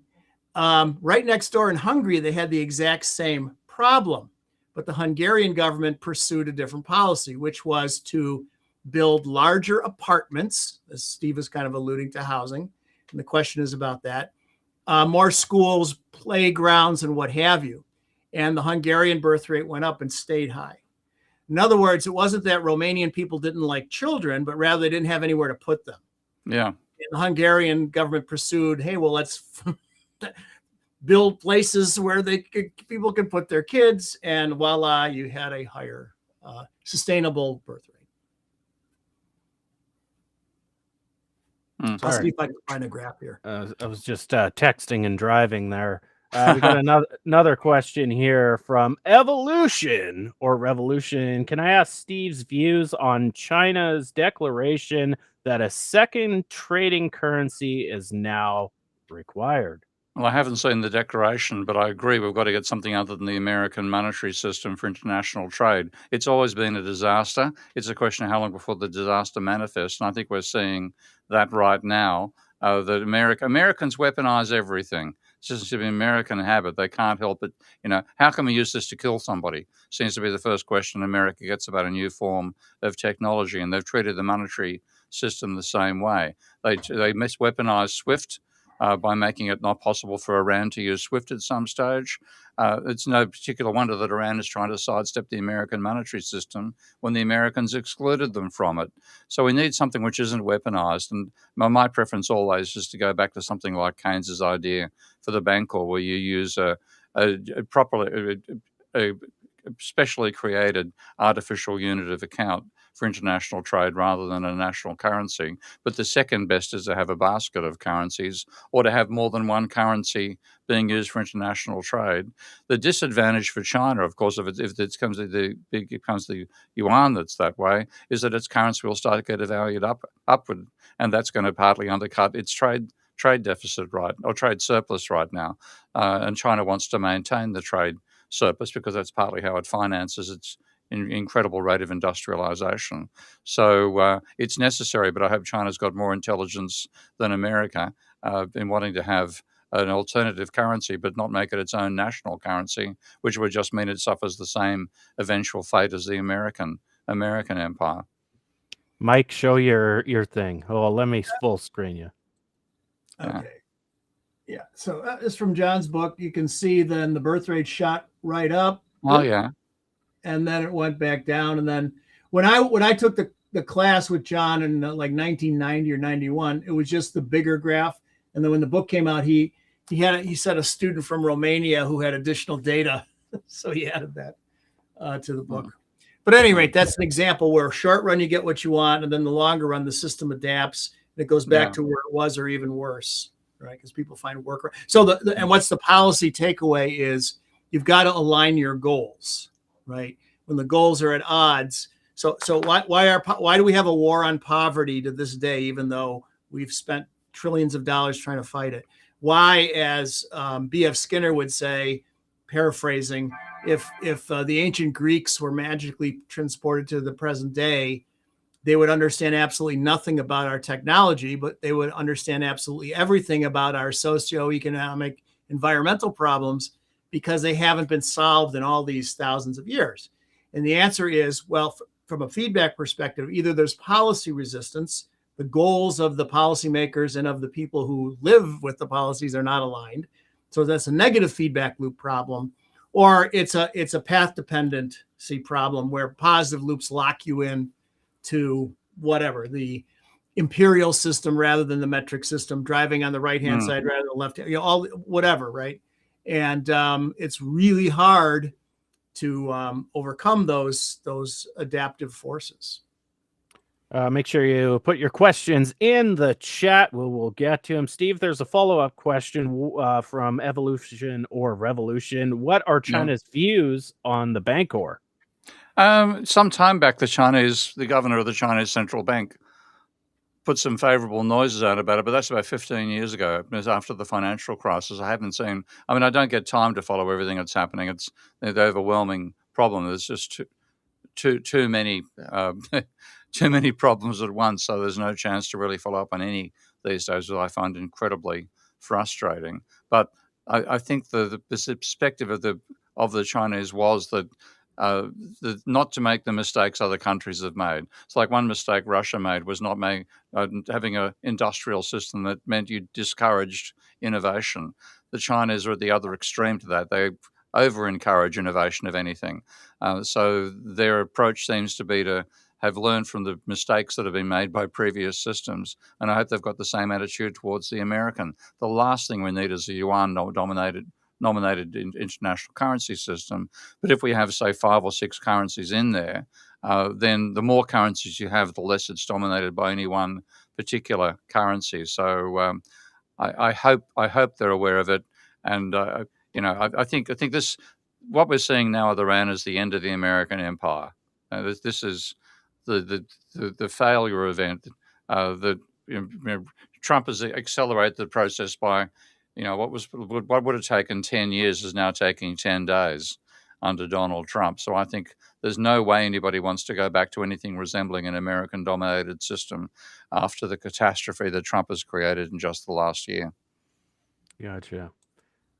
right next door in Hungary, they had the exact same problem, but the Hungarian government pursued a different policy, which was to build larger apartments, as Steve was kind of alluding to housing, and the question is about that, more schools, playgrounds, and what have you. And the Hungarian birth rate went up and stayed high. In other words, it wasn't that Romanian people didn't like children, but rather they didn't have anywhere to put them. Yeah. And the Hungarian government pursued, hey, well, let's build places where people can put their kids, and voila, you had a higher sustainable birth rate. I'll see if I can find a graph here. I was just texting and driving there. We got another question here from Evolution or Revolution. Can I ask Steve's views on China's declaration that a second trading currency is now required? Well, I haven't seen the declaration, but I agree we've got to get something other than the American monetary system for international trade. It's always been a disaster. It's a question of how long before the disaster manifests, and I think we're seeing that right now. That Americans weaponize everything. It's just an American habit. They can't help it. How can we use this to kill somebody? Seems to be the first question America gets about a new form of technology, and they've treated the monetary system the same way. They weaponize SWIFT. By making it not possible for Iran to use SWIFT at some stage. It's no particular wonder that Iran is trying to sidestep the American monetary system when the Americans excluded them from it. So we need something which isn't weaponized. And my preference always is to go back to something like Keynes's idea for the Bancor, where you use a specially created artificial unit of account for international trade rather than a national currency. But the second best is to have a basket of currencies, or to have more than one currency being used for international trade. The disadvantage for China, of course, if it becomes the yuan that's that way, is that its currency will start to get valued upward, and that's going to partly undercut its trade deficit trade surplus right now. And China wants to maintain the trade surplus because that's partly how it finances its incredible rate of industrialization. So it's necessary, but I hope China's got more intelligence than America in wanting to have an alternative currency, but not make it its own national currency, which would just mean it suffers the same eventual fate as the American empire. Mike, show your thing. Oh, let me full screen you. Okay. Yeah. So that is from John's book. You can see then the birth rate shot right up. Oh, yeah. And then it went back down. And then when I took the class with John in like 1990 or 91, it was just the bigger graph. And then when the book came out, he said a student from Romania who had additional data, so he added that to the book. But at any rate, that's an example where short run you get what you want, and then the longer run the system adapts and it goes back to where it was or even worse. right? Because people find work. So and what's the policy takeaway is you've got to align your goals, right? When the goals are at odds. So why do we have a war on poverty to this day, even though we've spent trillions of dollars trying to fight it? Why, as B.F. Skinner would say, paraphrasing, if the ancient Greeks were magically transported to the present day, they would understand absolutely nothing about our technology, but they would understand absolutely everything about our socioeconomic, environmental problems, because they haven't been solved in all these thousands of years. And the answer is, well, from a feedback perspective, either there's policy resistance, the goals of the policymakers and of the people who live with the policies are not aligned. So that's a negative feedback loop problem, or it's a path dependency problem where positive loops lock you in to whatever, the imperial system rather than the metric system, driving on the right-hand side rather than the left, all whatever, right? And it's really hard to overcome those adaptive forces. Make sure you put your questions in the chat. We'll get to them. Steve, there's a follow-up question from Evolution or Revolution. What are China's views on the Bancor? Some time back, the governor of the Chinese central bank put some favorable noises out about it, but that's about 15 years ago. It was after the financial crisis. I don't get time to follow everything that's happening. It's the overwhelming problem. There's just too many too many problems at once, so there's no chance to really follow up on any these days, which I find incredibly frustrating. But I think the perspective of the Chinese was that not to make the mistakes other countries have made. It's like one mistake Russia made was not having an industrial system that meant you discouraged innovation. The Chinese are at the other extreme to that. They over-encourage innovation of anything. So their approach seems to be to have learned from the mistakes that have been made by previous systems. And I hope they've got the same attitude towards the American. The last thing we need is a yuan-dominated international currency system. But if we have, say, 5 or 6 currencies in there, then the more currencies you have, the less it's dominated by any one particular currency. So I hope they're aware of it. And I think this, what we're seeing now at Iran is the end of the American empire. This is the failure event. Trump has accelerated the process by, what would have taken 10 years is now taking 10 days under Donald Trump. So I think there's no way anybody wants to go back to anything resembling an American-dominated system after the catastrophe that Trump has created in just the last year. Gotcha.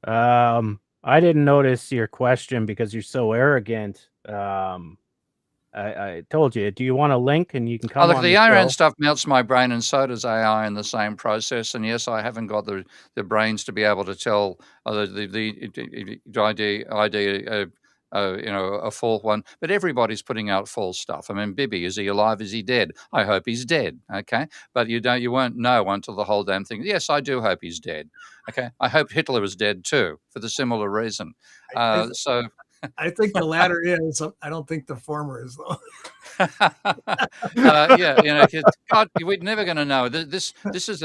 I didn't notice your question because you're so arrogant. I told you. Do you want a link and you can come look, on the show? Iran stuff melts my brain, and so does AI in the same process. And yes, I haven't got the brains to be able to tell the idea a false one. But everybody's putting out false stuff. I mean, Bibi, is he alive? Is he dead? I hope he's dead. Okay, but you won't know until the whole damn thing. Yes, I do hope he's dead. Okay, I hope Hitler was dead too for the similar reason. I think the latter is. I don't think the former is, though. God, we're never going to know. This is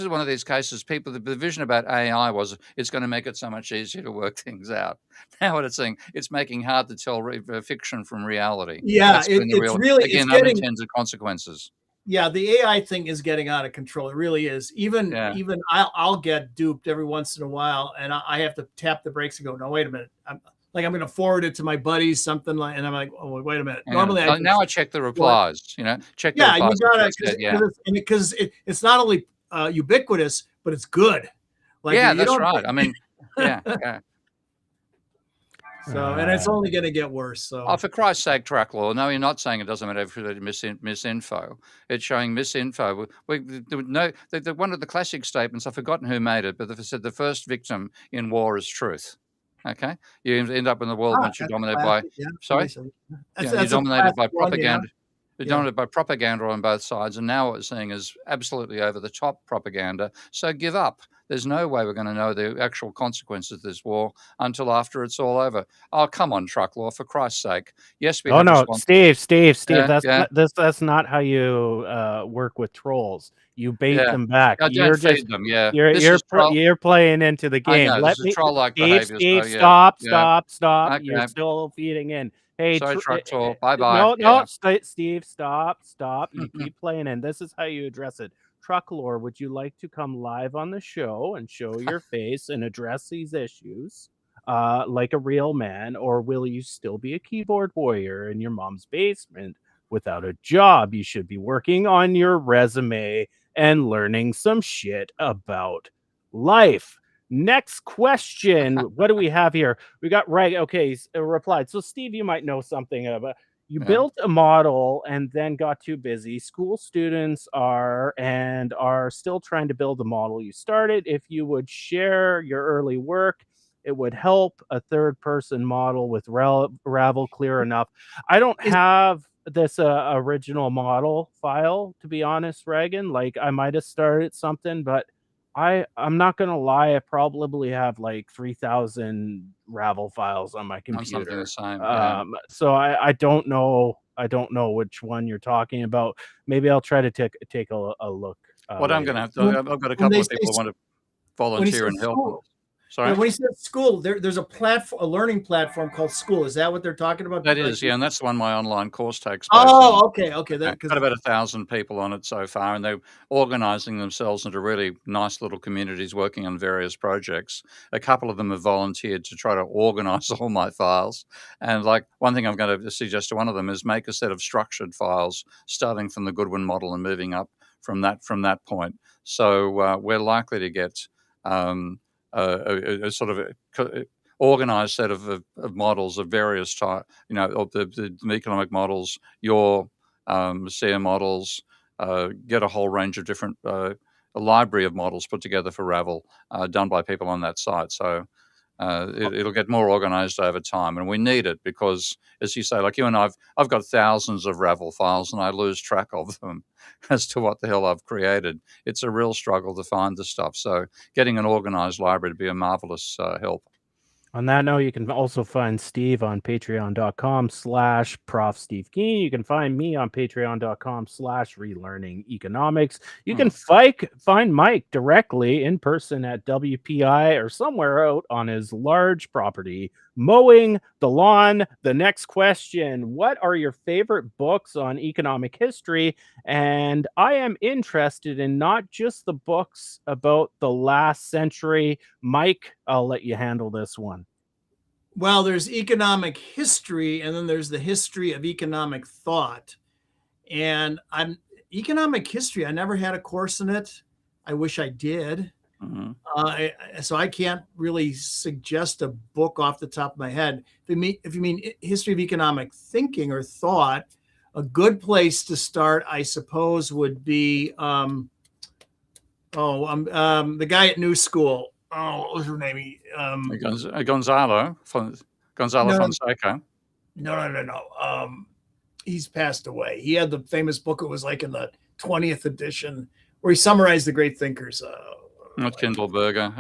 one of these cases. The vision about AI was it's going to make it so much easier to work things out. Now what it's saying, it's making hard to tell fiction from reality. Yeah, it's unintended consequences. Yeah, the AI thing is getting out of control. It really is. Even I'll get duped every once in a while, and I have to tap the brakes and go, no, wait a minute. I'm going to forward it to my buddies, something like, and I'm like, oh, wait a minute. Normally, now I check the replies. Check the replies. You gotta, because it's not only ubiquitous, but it's good. That's right. I mean, yeah. So, and it's only going to get worse. So, for Christ's sake, track law. No, you're not saying it doesn't matter if it's misinfo. It's showing misinfo. One of the classic statements, I've forgotten who made it, but they said the first victim in war is truth. Okay, you end up in the world once you're dominated by. Yeah, sorry, you're dominated by propaganda. Yeah. dominated by propaganda on both sides, and now what we're seeing is absolutely over-the-top propaganda. So give up. There's no way we're going to know the actual consequences of this war until after it's all over. Oh, come on, truck law, for Christ's sake. Yes, we Oh have no, responsibility. Steve, Yeah, that's yeah, that's not how you work with trolls. You bait yeah. them back. I don't You're just feed them. Yeah, you're this you're is pl- troll. you're playing into the I game. know this Let is me troll-like behavior. So yeah, Stop, yeah. You're Okay. still feeding in. Hey, Sorry, truck troll. Bye bye. no, Yeah. Steve, stop. You keep playing in. This is how you address it. Trucklore, would you like to come live on the show and show your face and address these issues like a real man, or will you still be a keyboard warrior in your mom's basement without a job? You should be working on your resume and learning some shit about life. Next question. What do we have here? We got right. Okay, replied. So, Steve, you might know something about. You Yeah. built a model and then got too busy. School students are still trying to build a model you started. If you would share your early work, it would help a third person model with Ravel clear enough. I don't Is have this original model file, to be honest, Reagan. Like, I might have started something, but I'm not gonna lie, I probably have like 3,000 Ravel files on my On something the computer. same. Yeah. So I don't know. I don't know which one you're talking about. Maybe I'll try to take a look What I'm going to later. have to, I've got a when couple they of say people who want to when he volunteer says and help. school, yeah, Sorry? when he says school, there's a platform, a learning platform called School. Is that what they're talking about? That Like, is, yeah, and that's the one my online course takes place on. oh, okay, that Got because about 1,000 people on it so far, and they're organising themselves into really nice little communities working on various projects. A couple of them have volunteered to try to organise all my files. And like one thing I'm going to suggest to one of them is make a set of structured files, starting from the Goodwin model and moving up from that point. So we're likely to get a sort of organised set of models of various type, of the economic models, your SEER models, get a whole range of different, a library of models put together for Ravel, done by people on that site. So it'll get more organized over time. And we need it because, as you say, like you and I've got thousands of Ravel files and I lose track of them as to what the hell I've created. It's a real struggle to find the stuff. So getting an organized library would be a marvelous help. On that note, you can also find Steve on patreon.com/Prof. Steve Keen. You can find me on patreon.com/relearning economics. You can find Mike directly in person at WPI or somewhere out on his large property, mowing the lawn. The next question: what are your favorite books on economic history? And I am interested in not just the books about the last century. Mike, I'll let you handle this one. well, there's economic history, and then there's the history of economic thought. And I'm economic history. I never had a course in it. I wish I did. Mhm. So I can't really suggest a book off the top of my head. If you mean history of economic thinking or thought, a good place to start, I suppose, would be the guy at New School. Oh, what was her name? Gonzalo No, no, Fonseca. no. He's passed away. He had the famous book. It was like in the 20th edition where he summarized the great thinkers. Not Kindleberger.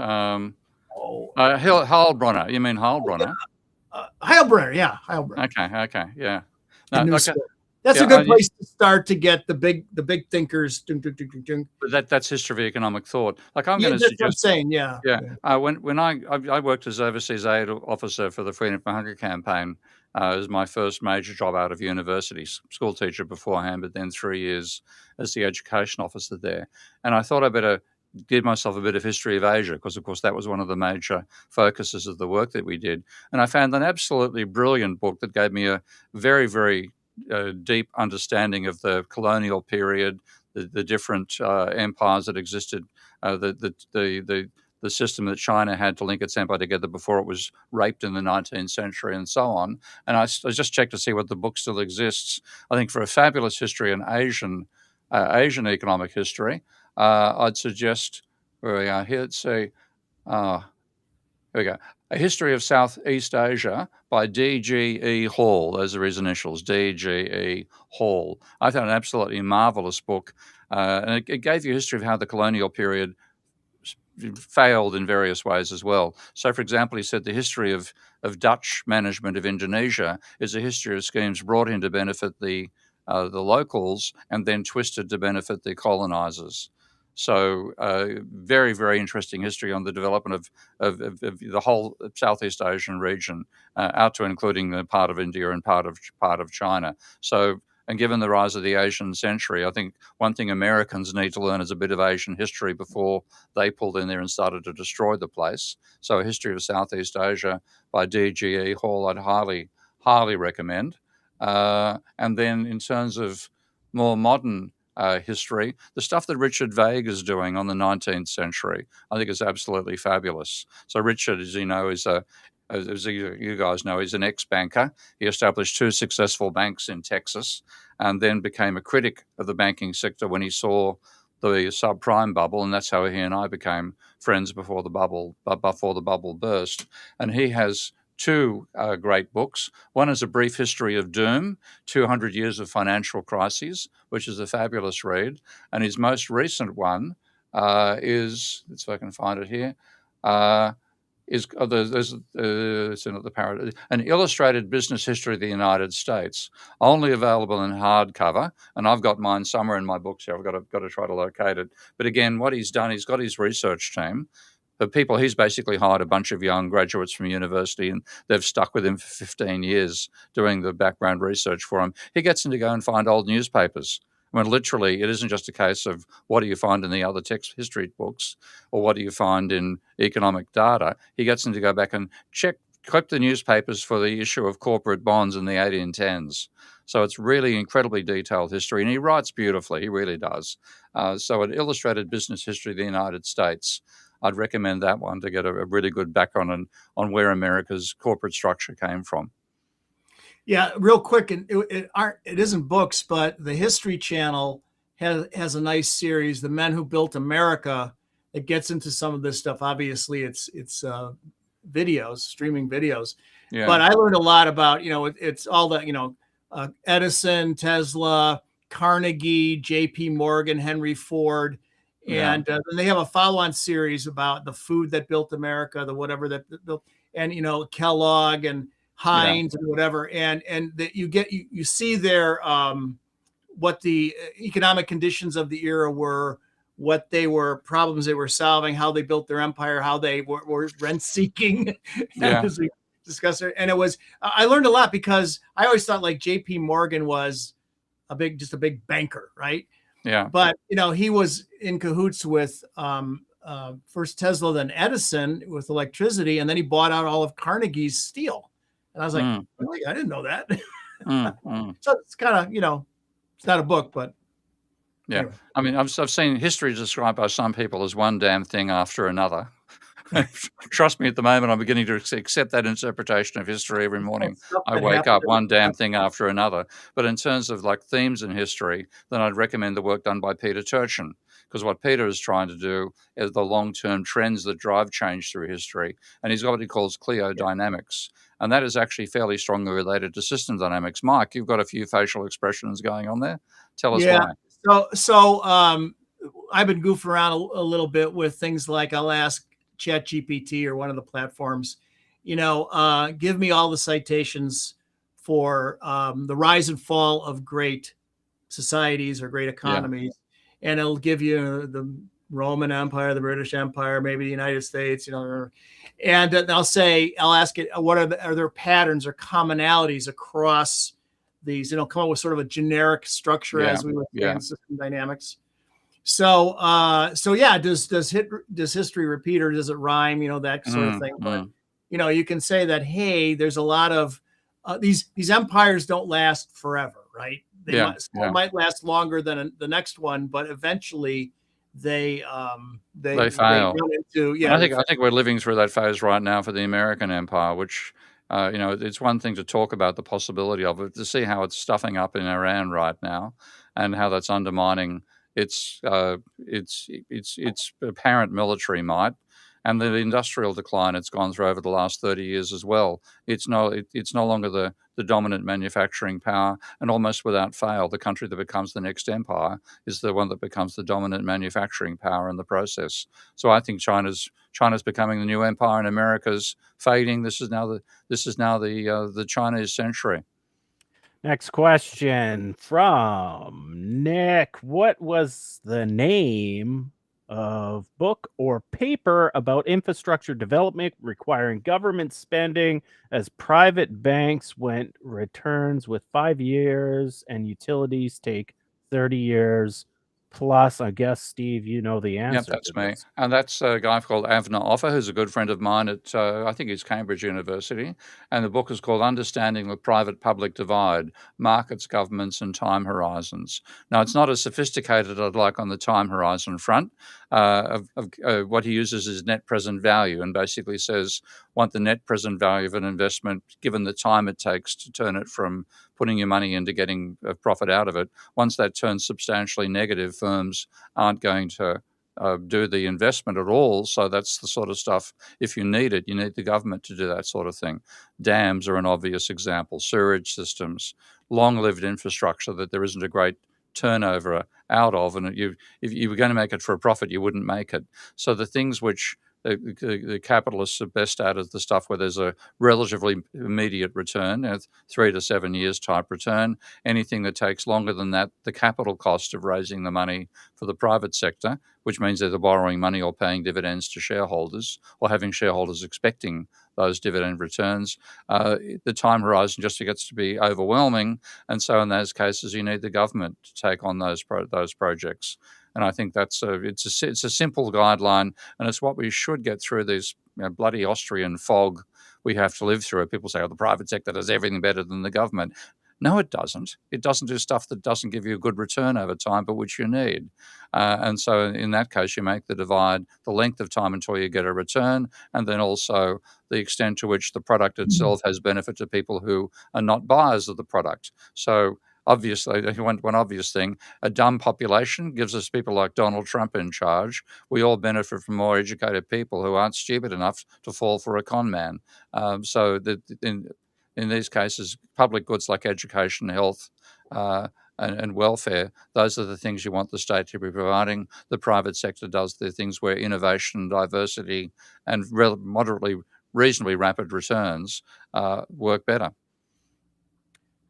Oh, Heilbronner. You mean Heilbronner? Heilbronner. Yeah, Heilbronner. Okay, yeah. And No, New okay, School. That's a yeah. good place to start to get the big thinkers. Dun, dun, dun, dun, dun. But that's history of economic thought. Like I'm Yeah, going to that's what I'm suggest, saying. Yeah. yeah. When I worked as overseas aid officer for the Freedom from Hunger campaign, it was my first major job out of university. School teacher beforehand, but then 3 years as the education officer there. And I thought I better give myself a bit of history of Asia because, of course, that was one of the major focuses of the work that we did. And I found an absolutely brilliant book that gave me a very, very deep understanding of the colonial period, the different empires that existed, the system that China had to link its empire together before it was raped in the 19th century, and so on. And I just checked to see what the book still exists. I think for a fabulous history in Asian economic history, I'd suggest where we are here. Let's see. Here we go. A History of Southeast Asia by D.G.E. Hall. Those are his initials, D.G.E. Hall. I found an absolutely marvelous book, and it gave you a history of how the colonial period failed in various ways as well. So, for example, he said the history of Dutch management of Indonesia is a history of schemes brought in to benefit the locals and then twisted to benefit the colonizers. So, very, very interesting history on the development of the whole Southeast Asian region, out to including the part of India and part of China. So, and given the rise of the Asian century, I think one thing Americans need to learn is a bit of Asian history before they pulled in there and started to destroy the place. So, A History of Southeast Asia by D.G.E. Hall, I'd highly, highly recommend. And then in terms of more modern history, the stuff that Richard Vague is doing on the 19th century, I think is absolutely fabulous. So Richard, as you know, as you guys know, he's an ex-banker. He established 2 successful banks in Texas and then became a critic of the banking sector when he saw the subprime bubble, and that's how he and I became friends before the bubble burst. And he has 2 great books. One is A Brief History of Doom, 200 Years of Financial Crises, which is a fabulous read. And his most recent one is, let's see if I can find it here, there's an illustrated business history of the United States, only available in hardcover, and I've got mine somewhere in my books here. I've got to try to locate it. But again, what he's done, he's got his research team. The people, he's basically hired a bunch of young graduates from university, and they've stuck with him for 15 years doing the background research for him. He gets them to go and find old newspapers. I mean, literally, it isn't just a case of what do you find in the other text history books or what do you find in economic data. He gets them to go back and clip the newspapers for the issue of corporate bonds in the 1810s. So it's really incredibly detailed history, and he writes beautifully. He really does. So an illustrated business history of the United States, I'd recommend that one to get a really good background on where America's corporate structure came from. Yeah, real quick, and it isn't books, but the History Channel has a nice series, The Men Who Built America. It gets into some of this stuff. Obviously, it's videos, streaming videos. Yeah. But I learned a lot about, it's all the, Edison, Tesla, Carnegie, J.P. Morgan, Henry Ford. And then they have a follow-on series about the food that built America, the whatever that built, and, Kellogg and Heinz and whatever, and that you see their what the economic conditions of the era were, what they were problems they were solving, how they built their empire, how they were rent seeking, as we discussed it. And I learned a lot because I always thought like J.P. Morgan was just a big banker, right? Yeah. But he was in cahoots with first Tesla, then Edison with electricity, and then he bought out all of Carnegie's steel. And I was like, really? I didn't know that. So it's kind of, it's not a book, but. Yeah. Anyway. I mean, I've seen history described by some people as one damn thing after another. Trust me, at the moment, I'm beginning to accept that interpretation of history every morning. I wake up one damn thing after another. But in terms of like themes in history, then I'd recommend the work done by Peter Turchin, because what Peter is trying to do is the long-term trends that drive change through history. And he's got what he calls cleodynamics. And that is actually fairly strongly related to system dynamics. Mike, you've got a few facial expressions going on there. Tell us why. So I've been goofing around a little bit with things like I'll ask ChatGPT or one of the platforms, give me all the citations for the rise and fall of great societies or great economies. Yeah. And it'll give you the Roman Empire, the British Empire, maybe the United States, and I'll ask it, are there patterns or commonalities across these, come up with sort of a generic structure as we would say in system dynamics. So does history repeat or does it rhyme? That sort of thing. But you can say that, hey, there's a lot of these empires don't last forever, right? They might last longer than the next one, but eventually they fail. They run into, I think we're living through that phase right now for the American empire, which it's one thing to talk about the possibility of it, to see how it's stuffing up in Iran right now, and how that's undermining its apparent military might, and the industrial decline it's gone through over the last 30 years as well. It's no longer the dominant manufacturing power, and almost without fail, the country that becomes the next empire is the one that becomes the dominant manufacturing power in the process. So I think China's becoming the new empire, and America's fading. This is now the Chinese century. Next question from Nick. What was the name of book or paper about infrastructure development requiring government spending as private banks went returns with 5 years and utilities take 30 years plus? I guess, Steve, you know the Yep, answer that's to me. this. And that's a guy called Avner Offer, who's a good friend of mine at, I think it's Cambridge University. And the book is called Understanding the Private-Public Divide, Markets, Governments, and Time Horizons. Now, it's not as sophisticated as I'd like on the time horizon front. What he uses is net present value, and basically says, want the net present value of an investment, given the time it takes to turn it from putting your money into getting a profit out of it. Once that turns substantially negative, firms aren't going to do the investment at all. So that's the sort of stuff, if you need it, you need the government to do that sort of thing. Dams are an obvious example, sewerage systems, long-lived infrastructure that there isn't a great turnover out of. And if you were going to make it for a profit, you wouldn't make it. So the things which the capitalists are best at is the stuff where there's a relatively immediate return, 3 to 7 years type return. Anything that takes longer than that, the capital cost of raising the money for the private sector, which means either borrowing money or paying dividends to shareholders or having shareholders expecting those dividend returns, the time horizon just gets to be overwhelming. And so in those cases, you need the government to take on those projects. And I think it's a simple guideline, and it's what we should get through this bloody Austrian fog we have to live through. People say, oh, the private sector does everything better than the government. No, it doesn't. It doesn't do stuff that doesn't give you a good return over time, but which you need. And so in that case, you make the divide, the length of time until you get a return, and then also the extent to which the product itself has benefit to people who are not buyers of the product. So obviously, one obvious thing, a dumb population gives us people like Donald Trump in charge. We all benefit from more educated people who aren't stupid enough to fall for a con man. So in these cases, public goods like education, health, and welfare, those are the things you want the state to be providing. The private sector does the things where innovation, diversity, and reasonably rapid returns work better.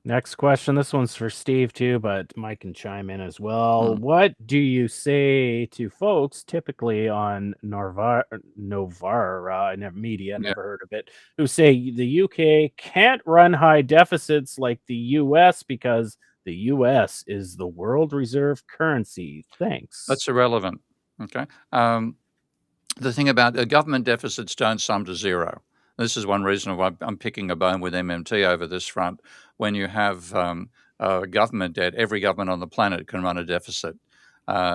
Next question. This one's for Steve too, but Mike can chime in as well. Hmm. What do you say to folks typically on Novara media, Yeah. never heard of it, who say the UK can't run high deficits like the US because the US is the world reserve currency? Thanks. That's irrelevant. Okay. The thing about government deficits don't sum to zero. This is one reason why I'm picking a bone with MMT over this front. When you have government debt, every government on the planet can run a deficit.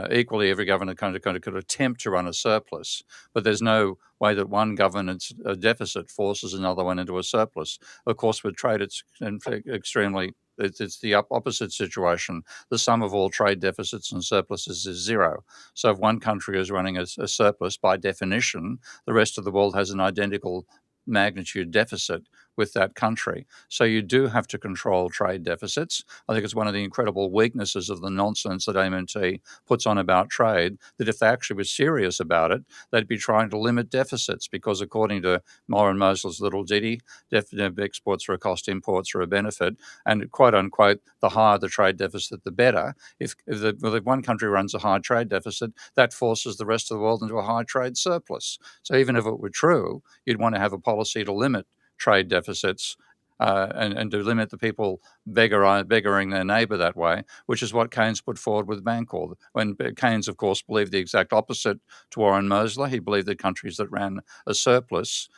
Equally, every government could attempt to run a surplus, but there's no way that one government's deficit forces another one into a surplus. Of course, with trade, it's the opposite situation. The sum of all trade deficits and surpluses is zero. So if one country is running a surplus, by definition, the rest of the world has an identical magnitude deficit with that country. So you do have to control trade deficits. I think it's one of the incredible weaknesses of the nonsense that MMT puts on about trade, that if they actually were serious about it, they'd be trying to limit deficits, because according to Moore and Mosley's little ditty, exports are a cost, imports are a benefit, and quote unquote, the higher the trade deficit, the better. If one country runs a high trade deficit, that forces the rest of the world into a high trade surplus. So even if it were true, you'd want to have a policy to limit trade deficits and to limit the people beggaring their neighbour that way, which is what Keynes put forward with Bancor. When Keynes, of course, believed the exact opposite to Warren Mosler. He believed that countries that ran a surplus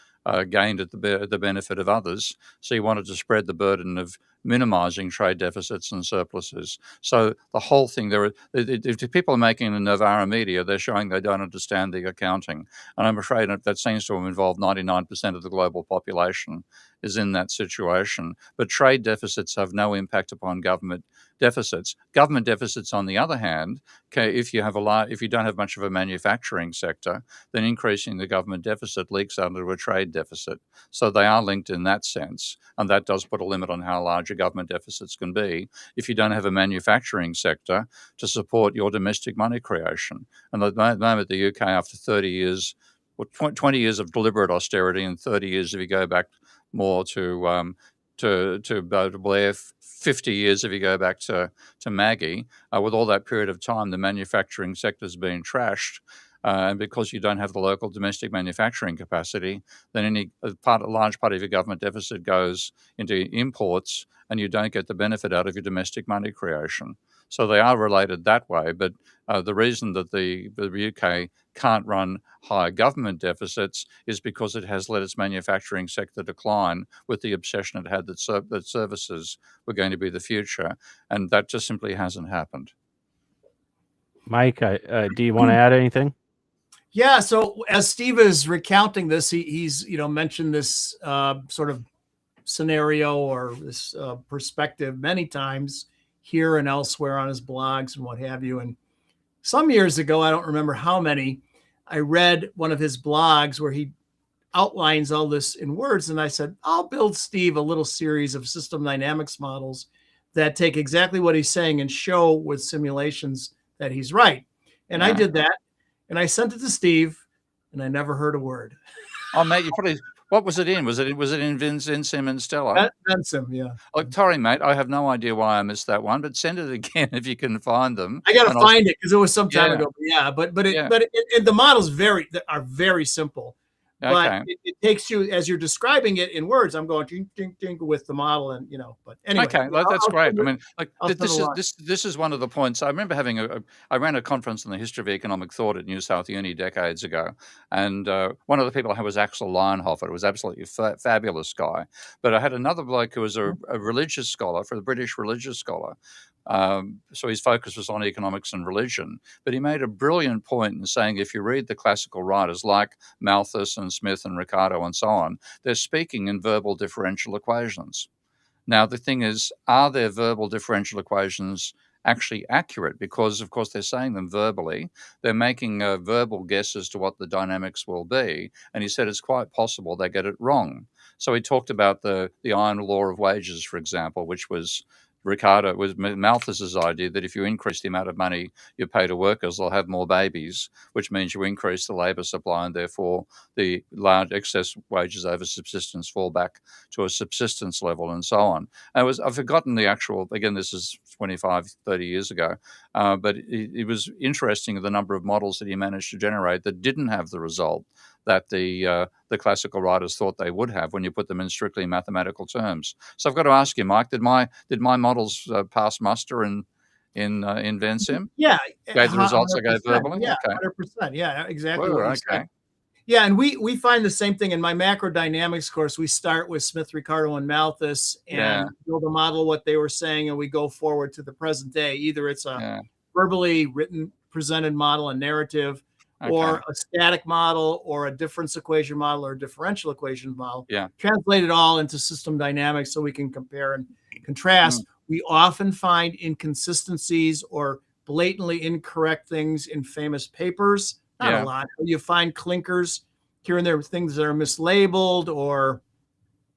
gained at the benefit of others. So he wanted to spread the burden of minimizing trade deficits and surpluses. So the whole thing, if people are making in Novara media, they're showing they don't understand the accounting. And I'm afraid that seems to have involved 99% of the global population is in that situation. But trade deficits have no impact upon government deficits. Government deficits, on the other hand, if you don't have much of a manufacturing sector, then increasing the government deficit leaks out into a trade deficit. So they are linked in that sense, and that does put a limit on how large your government deficits can be if you don't have a manufacturing sector to support your domestic money creation. And at the moment, the UK, after 30 years, 20 years of deliberate austerity and 30 years, if you go back more to Blair, 50 years if you go back to Maggie, with all that period of time, the manufacturing sector's been trashed. And because you don't have the local domestic manufacturing capacity, then a large part of your government deficit goes into imports, and you don't get the benefit out of your domestic money creation. So they are related that way. But the reason that the UK can't run higher government deficits is because it has let its manufacturing sector decline with the obsession it had that services were going to be the future, and that just simply hasn't happened. Mike, do you want to add anything? Yeah. So as Steve is recounting this, he's mentioned this sort of scenario or this perspective many times here and elsewhere on his blogs and what have you. And some years ago, I don't remember how many, I read one of his blogs where he outlines all this in words. And I said, I'll build Steve a little series of system dynamics models that take exactly what he's saying and show with simulations that he's right. And I did that. And I sent it to Steve, and I never heard a word. Oh, mate, what was it in? Was it in Vincim and Stella? Vincim, yeah. Oh, sorry, mate, I have no idea why I missed that one, but send it again if you can find them. I got to find it because it was some time ago. But the models are very simple. Okay. But it takes you, as you're describing it in words, I'm going ding, ding, ding with the model, and but anyway. Okay, that's great. I mean, this is one of the points. I remember I ran a conference on the history of economic thought at New South Uni decades ago, and one of the people I had was Axel Lionhofer. It was absolutely fabulous guy. But I had another bloke who was a religious scholar, for the British religious scholar. So his focus was on economics and religion, but he made a brilliant point in saying if you read the classical writers like Malthus and Smith and Ricardo and so on, they're speaking in verbal differential equations. Now, the thing is, are their verbal differential equations actually accurate? Because, of course, they're saying them verbally. They're making a verbal guess as to what the dynamics will be. And he said it's quite possible they get it wrong. So he talked about the iron law of wages, for example, which was Malthus's idea that if you increase the amount of money you pay to workers, they'll have more babies, which means you increase the labour supply, and therefore the large excess wages over subsistence fall back to a subsistence level, and so on. I've forgotten the actual, again, this is 25, 30 years ago, but it was interesting the number of models that he managed to generate that didn't have the result that the classical writers thought they would have when you put them in strictly mathematical terms. So I've got to ask you, Mike, did my models pass muster in Vincim? Yeah, gave the results I gave verbally. Yeah, okay. 100%. Yeah, exactly. Well, what you said. Yeah, and we find the same thing in my macro dynamics course. We start with Smith, Ricardo, and Malthus and build a model of what they were saying, and we go forward to the present day. Either it's a verbally written, presented model, a narrative, or a static model, or a difference equation model, or a differential equation model. Yeah. Translate it all into system dynamics so we can compare and contrast. We often find inconsistencies or blatantly incorrect things in famous papers. Not a lot. You find clinkers here and there, things that are mislabeled, or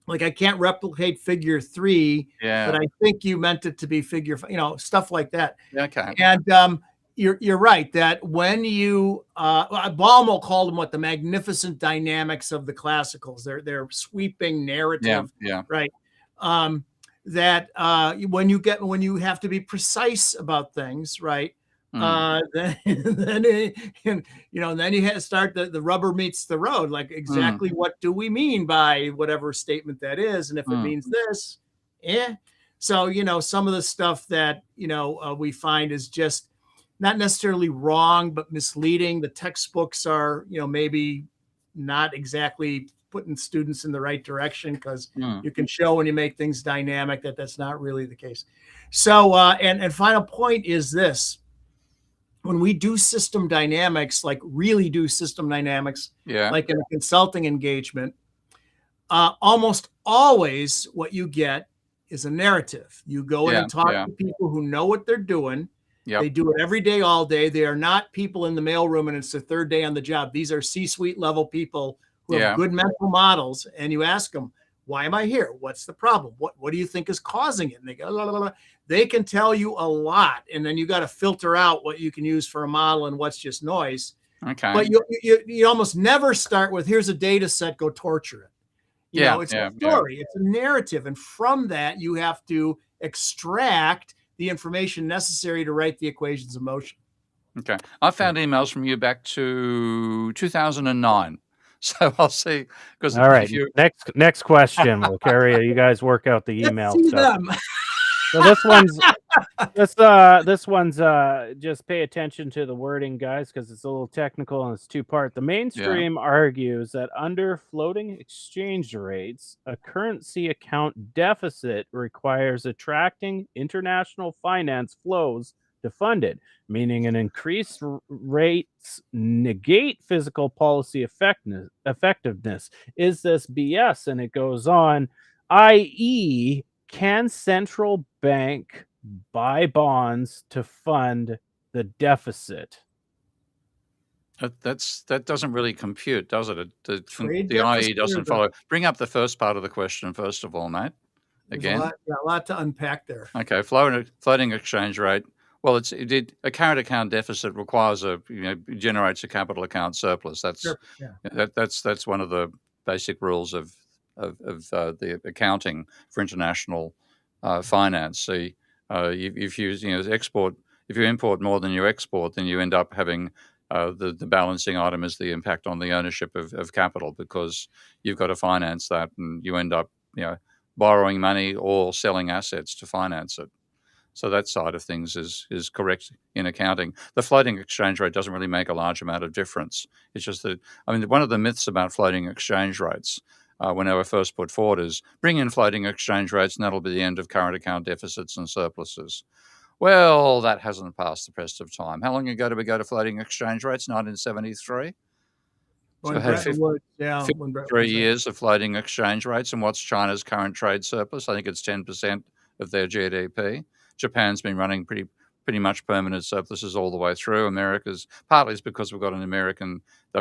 like I can't replicate figure 3, but I think you meant it to be figure 5, stuff like that. Okay. And you're right that when you Balmo called them the magnificent dynamics of the classicals, their sweeping narrative, right? That when you have to be precise about things, right? Then you have to start the rubber meets the road, like exactly what do we mean by whatever statement that is, and if it means this, so some of the stuff that we find is just not necessarily wrong but misleading. The textbooks are maybe not exactly putting students in the right direction, because Mm. you can show when you make things dynamic that that's not really the case. So, and final point is this: when we do system dynamics, like really do system dynamics, Yeah. like in a consulting engagement, almost always what you get is a narrative. You go in and talk to people who know what they're doing. Yep. They do it every day, all day. They are not people in the mailroom and it's their third day on the job. These are C-suite level people who have good mental models. And you ask them, why am I here? What's the problem? What do you think is causing it? And they go, la, la, la. They can tell you a lot. And then you got to filter out what you can use for a model and what's just noise. Okay. But you almost never start with, here's a data set, go torture it. You know, it's a story, it's a narrative. And from that, you have to extract the information necessary to write the equations of motion. Okay. I found emails from you back to 2009. So I'll see. Because all right, next question. We'll carry. You guys work out the email Let's see stuff. them. So this one's just pay attention to the wording, guys, because it's a little technical and it's two-part. The mainstream argues that under floating exchange rates, a currency account deficit requires attracting international finance flows to fund it, meaning an increased rates negate physical policy effectiveness. Is this BS? And it goes on, i.e., can central bank buy bonds to fund the deficit? That doesn't really compute, does it? The IE deficit doesn't follow. Bring up the first part of the question first of all, mate. Again, a lot to unpack there. Okay, floating exchange rate. Well, a current account deficit requires generates a capital account surplus. That's that's one of the basic rules of the accounting for international finance. See, if you import more than you export, then you end up having the balancing item is the impact on the ownership of capital, because you've got to finance that, and you end up borrowing money or selling assets to finance it. So that side of things is correct in accounting. The floating exchange rate doesn't really make a large amount of difference. It's just that, one of the myths about floating exchange rates when they were first put forward is bring in floating exchange rates and that'll be the end of current account deficits and surpluses. Well, that hasn't passed the test of time. How long ago did we go to floating exchange rates? 1973? So had 53 years of floating exchange rates. And what's China's current trade surplus? I think it's 10% of their GDP. Japan's been running pretty much permanent surpluses all the way through. America's partly is because we've got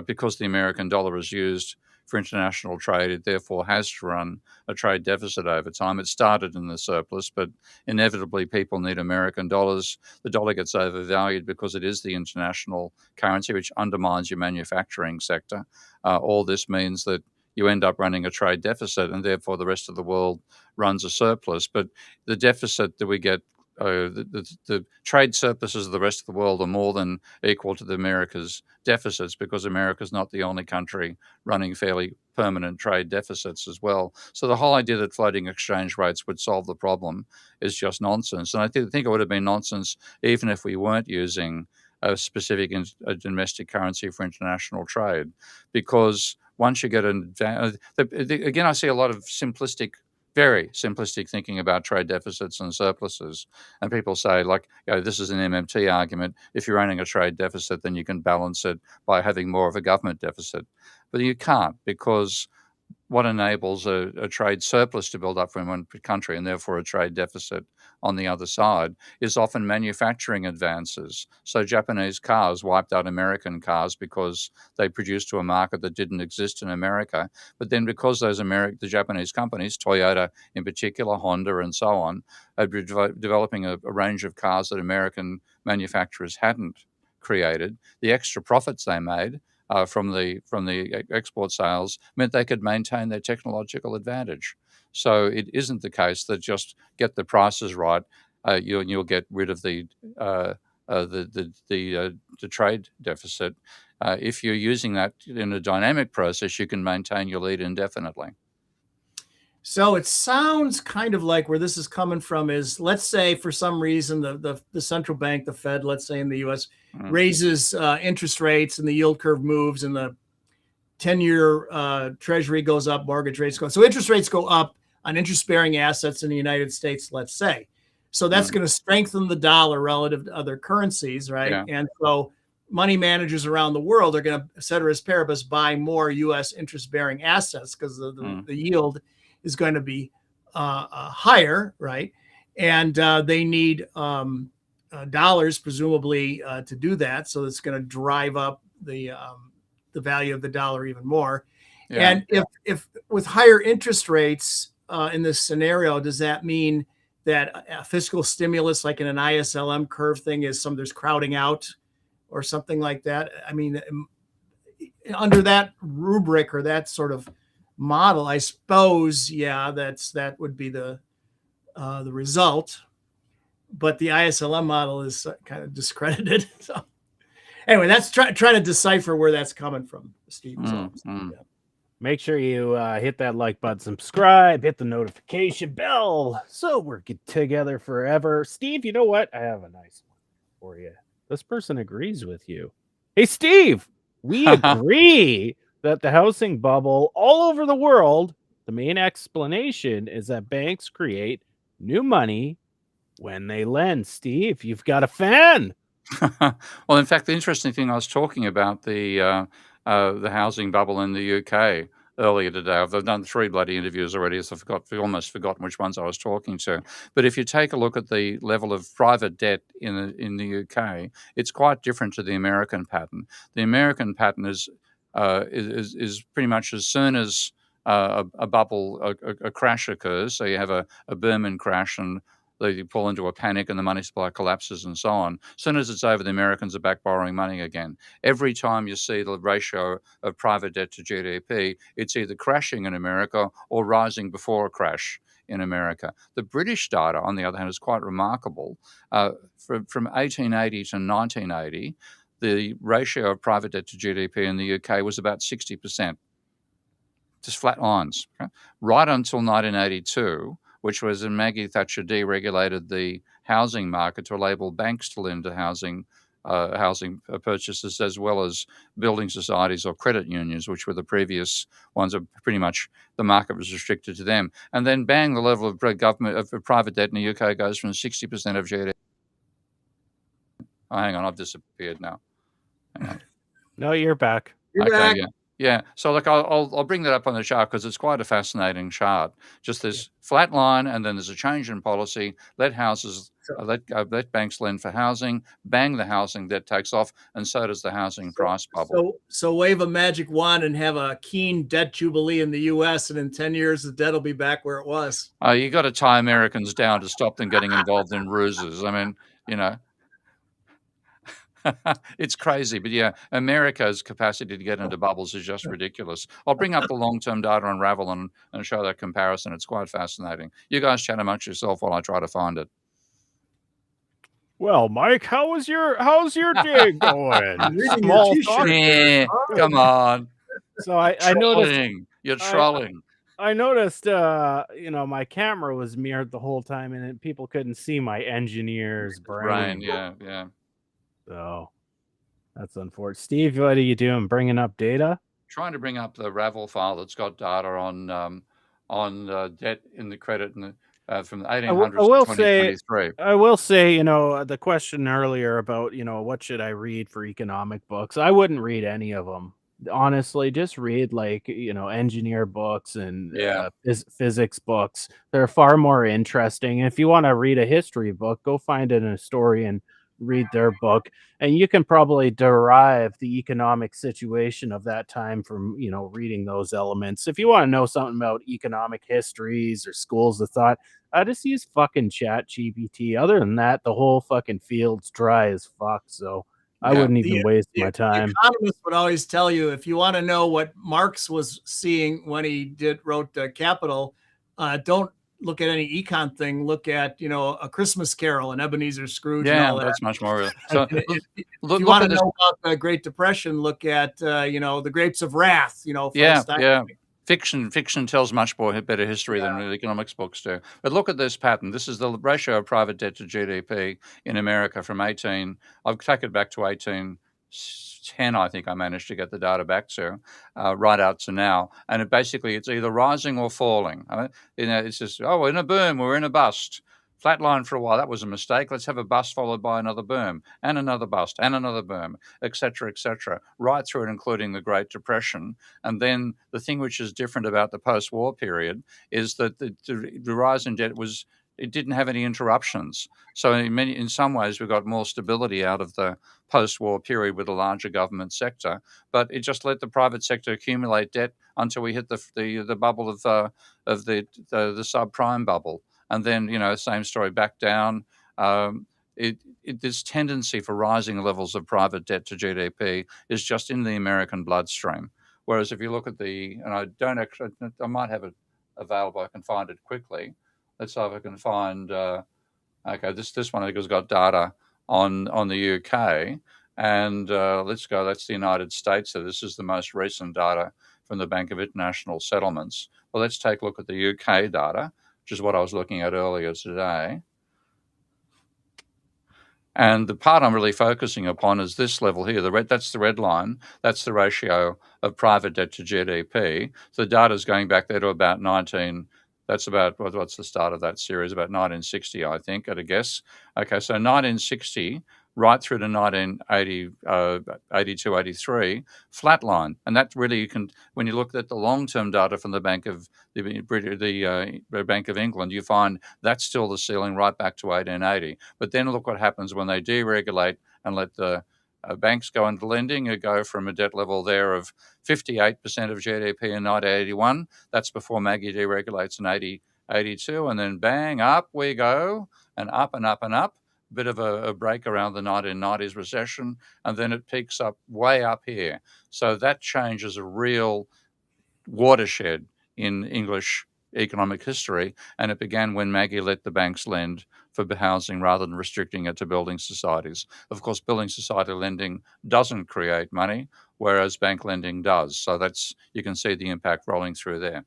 because the American dollar is used for international trade, it therefore has to run a trade deficit over time. It started in the surplus, but inevitably people need American dollars. The dollar gets overvalued because it is the international currency, which undermines your manufacturing sector. All this means that you end up running a trade deficit, and therefore the rest of the world runs a surplus. But the deficit that we get, the trade surpluses of the rest of the world are more than equal to the America's deficits, because America's not the only country running fairly permanent trade deficits as well. So the whole idea that floating exchange rates would solve the problem is just nonsense. And I think it would have been nonsense even if we weren't using a specific domestic currency for international trade, because once you get again, I see a lot of very simplistic thinking about trade deficits and surpluses. And people say, this is an MMT argument. If you're running a trade deficit, then you can balance it by having more of a government deficit. But you can't, because what enables a trade surplus to build up from one country, and therefore a trade deficit on the other side, is often manufacturing advances. So Japanese cars wiped out American cars because they produced to a market that didn't exist in America. But then because the Japanese companies, Toyota in particular, Honda and so on, had been developing a range of cars that American manufacturers hadn't created, the extra profits they made from the export sales meant they could maintain their technological advantage. So it isn't the case that just get the prices right, you'll get rid of the trade deficit. If you're using that in a dynamic process, you can maintain your lead indefinitely. So it sounds kind of like where this is coming from is, let's say for some reason the central bank, the Fed, let's say in the U.S., raises interest rates and the yield curve moves and the 10-year treasury goes up, mortgage rates go up. So interest rates go up on interest-bearing assets in the United States, let's say. So that's going to strengthen the dollar relative to other currencies, right? Yeah. And so money managers around the world are going to, ceteris paribus, buy more U.S. interest-bearing assets because the yield is going to be higher, right? And they need dollars, presumably, to do that. So it's going to drive up the value of the dollar even more. Yeah. And if with higher interest rates in this scenario, does that mean that a fiscal stimulus, like in an ISLM curve thing, there's crowding out or something like that? I mean, under that rubric or that sort of model, I suppose, yeah, that would be the result. But the ISLM model is kind of discredited. So anyway, that's trying to decipher where that's coming from, Steve. Yeah. Make sure you hit that like button, subscribe, hit the notification bell, so we're together forever. Steve, you know what? I have a nice one for you. This person agrees with you. Hey, Steve, we agree that the housing bubble all over the world, the main explanation is that banks create new money when they lend. Steve, you've got a fan. Well, in fact, the interesting thing, I was talking about the housing bubble in the UK earlier today. I've done 3 bloody interviews already, so I've almost forgotten which ones I was talking to. But if you take a look at the level of private debt in the UK, it's quite different to the American pattern. The American pattern is pretty much as soon as a bubble, a crash occurs, so you have a Berman crash and they fall into a panic and the money supply collapses and so on. As soon as it's over, the Americans are back borrowing money again. Every time you see the ratio of private debt to GDP, it's either crashing in America or rising before a crash in America. The British data, on the other hand, is quite remarkable. From 1880 to 1980, the ratio of private debt to GDP in the UK was about 60%. Just flat lines. Okay? Right until 1982, which was when Maggie Thatcher deregulated the housing market to enable banks to lend to housing purchases, as well as building societies or credit unions, which were the previous ones. Are pretty much the market was restricted to them. And then, bang, the level of private debt in the UK goes from 60% of GDP. Oh, hang on, I've disappeared now. Hang on. No, you're back. You're back. Yeah. Yeah, so look, I'll bring that up on the chart because it's quite a fascinating chart. Just this flat line, and then there's a change in policy. Let banks lend for housing. Bang, the housing debt takes off, and so does the housing price bubble. So wave a magic wand and have a Keynes debt jubilee in the U.S., and in 10 years the debt will be back where it was. You got to tie Americans down to stop them getting involved in ruses. I mean, you know. It's crazy, but yeah, America's capacity to get into bubbles is just ridiculous. I'll bring up the long-term data on Ravel and show that comparison. It's quite fascinating. You guys chat amongst yourself while I try to find it. Well, Mike, how's your day going? Small talk. Yeah, come on. So I noticed you're trolling. I noticed, my camera was mirrored the whole time, and people couldn't see my engineer's brain. Yeah. So that's unfortunate. Steve, what are you doing? Bringing up data? Trying to bring up the Ravel file that's got data on debt in the credit from the 1800s to 2023. I will say, the question earlier about, what should I read for economic books? I wouldn't read any of them. Honestly, just read engineer books and physics books. They're far more interesting. If you want to read a history book, go find an historian, read their book, and you can probably derive the economic situation of that time from reading those elements. If you want to know something about economic histories or schools of thought, I just use fucking ChatGPT. Other than that, the whole fucking field's dry as fuck, so I wouldn't even waste my time. The economists would always tell you, if you want to know what Marx was seeing when he wrote Capital, don't look at any econ thing. Look at A Christmas Carol and Ebenezer Scrooge. Yeah, and all that. that's much more real. So if you want to know about the Great Depression, look at The Grapes of Wrath. Fiction tells much better history than the economics books do. But look at this pattern. This is the ratio of private debt to GDP in America from I've taken it back to 18 10, I think I managed to get the data back to, right out to now. And it's either rising or falling. It's just, we're in a boom, we're in a bust. Flatline for a while, that was a mistake. Let's have a bust followed by another boom, and another bust, and another boom, etc., right through it, including the Great Depression. And then the thing which is different about the post-war period is that the rise in debt it didn't have any interruptions. So in some ways, we got more stability out of the post-war period with a larger government sector, but it just let the private sector accumulate debt until we hit the bubble of the subprime bubble, and then same story back down. This tendency for rising levels of private debt to GDP is just in the American bloodstream. Whereas if you look at and I might have it available, I can find it quickly. Let's see if I can find. Okay, this one I think has got data on the UK, and let's go. That's the United States. So this is the most recent data from the Bank of International Settlements. Well, let's take a look at the UK data, which is what I was looking at earlier today. And the part I'm really focusing upon is this level here. That's the red line. That's the ratio of private debt to GDP. So the data is going back there to about 19. That's about, what's the start of that series? About 1960, I think, at a guess. Okay, so 1960 right through to 1982, 83, flatline. And that really, when you look at the long-term data from the Bank of Bank of England, you find that's still the ceiling right back to 1880. But then look what happens when they deregulate and let the banks go into lending. You go from a debt level there of 58% of GDP in 1981. That's before Maggie deregulates in 82, and then bang, up we go, and up and up and up. Bit of a break around the 1990s recession, and then it peaks up way up here. So that change is a real watershed in English economic history, and it began when Maggie let the banks lend for housing rather than restricting it to building societies. Of course, building society lending doesn't create money, whereas bank lending does. So you can see the impact rolling through there.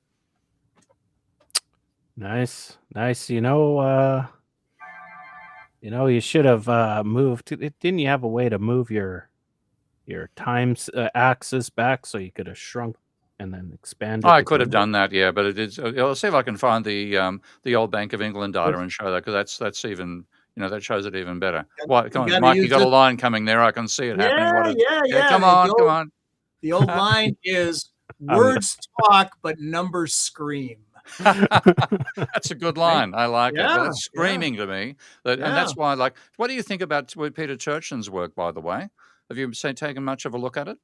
Nice. You should have moved. Didn't you have a way to move your time axis back so you could have shrunk and then expanded? I could have done that, yeah, but it is. I'll see if I can find the old Bank of England data and show that, because that's even. That shows it even better. Come on, Mike, you got a line coming there. I can see it happening. Yeah. Come on. The old line is words talk, but numbers scream. That's a good line. I like it. But it's screaming to me. And that's why, what do you think about Peter Turchin's work, by the way? Have you taken much of a look at it?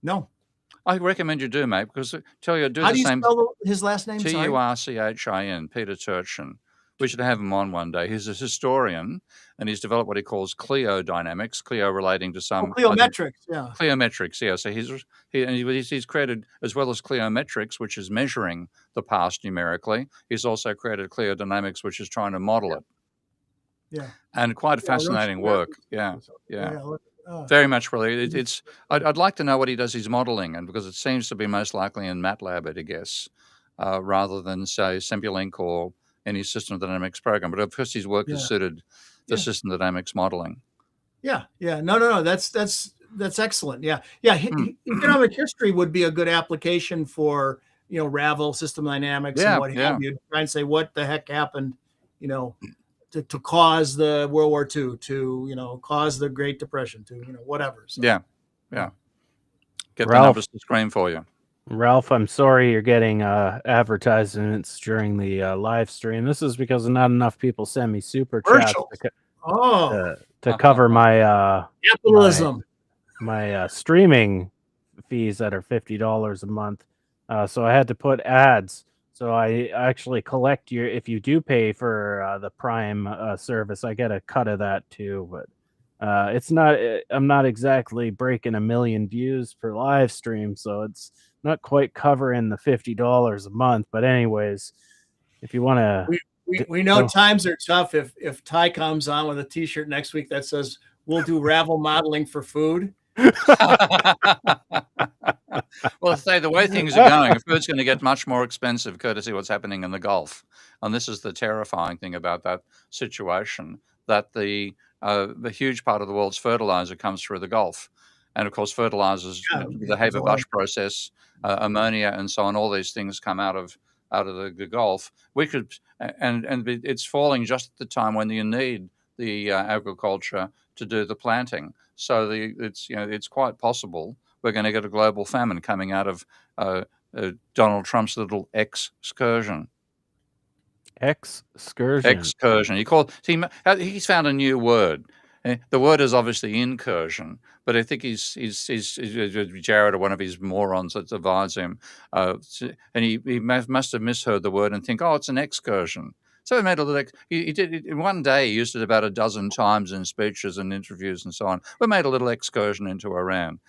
No. I recommend you do, mate, because tell you, How do you spell his last name? Turchin, Peter Turchin. We should have him on one day. He's a historian, and he's developed what he calls cliodynamics, Clio relating to some... Cliometrics, Cliometrics, yeah. So he's created, as well as cliometrics, which is measuring the past numerically, he's also created cliodynamics, which is trying to model it. Yeah. And quite fascinating work. Yeah. Very much really. I'd like to know what he does his modeling, and because it seems to be most likely in MATLAB, I'd guess, rather than, say, Simulink or any system dynamics program. But of course, his work is suited for system dynamics modeling. Yeah. No. That's excellent. Yeah. Economic history would be a good application for Ravel, system dynamics, and what have you. Try and say what the heck happened, to cause the World War II, to cause the Great Depression, to whatever. So, yeah. Get the numbers to screen for you. Ralph, I'm sorry you're getting advertisements during the live stream. This is because not enough people send me super chats to cover my capitalism, my streaming fees that are $50 a month. So I had to put ads. So I actually collect if you do pay for the Prime service, I get a cut of that too. But it's not. I'm not exactly breaking 1 million views per live stream, so it's not quite covering the $50 a month. But anyways, if you want to, we know times are tough. If Ty comes on with a T-shirt next week that says "We'll do Ravel modeling for food." Well, say the way things are going, food's going to get much more expensive, courtesy of what's happening in the Gulf. And this is the terrifying thing about that situation: that the huge part of the world's fertilizer comes through the Gulf. and of course fertilizers, the Haber-Bosch process, ammonia, and so on. All these things come out of the Gulf. We could, and it's falling just at the time when you need the agriculture to do the planting. So it's quite possible we're going to get a global famine coming out of Donald Trump's little excursion. Excursion. He's found a new word. The word is obviously incursion, but I think he's Jared or one of his morons that divides him, and he must have misheard the word and think, oh, it's an excursion. So he made a little. He did it in one day. He used it about a dozen times in speeches and interviews and so on. We made a little excursion into Iran.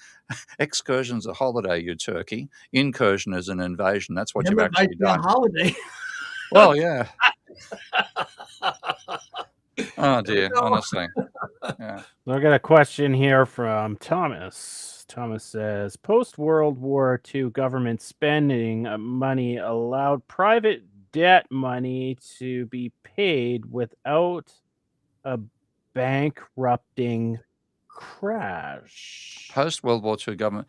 Excursion's a holiday, you turkey. Incursion is an invasion. That's what you've actually done. A holiday. Well, yeah. Oh dear, honestly. Yeah. I got a question here from Thomas. Thomas says, post-World War II government spending money allowed private debt money to be paid without a bankrupting crash. Post-World War II government.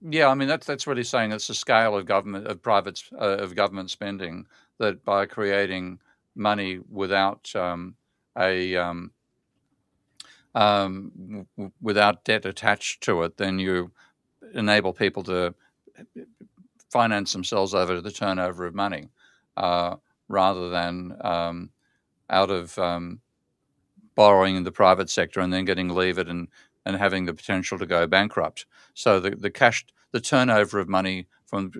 Yeah, I mean that's what he's saying. It's the scale of government spending, that by creating money without without debt attached to it, then you enable people to finance themselves over the turnover of money, rather than out of borrowing in the private sector and then getting levered and having the potential to go bankrupt. So the turnover of money from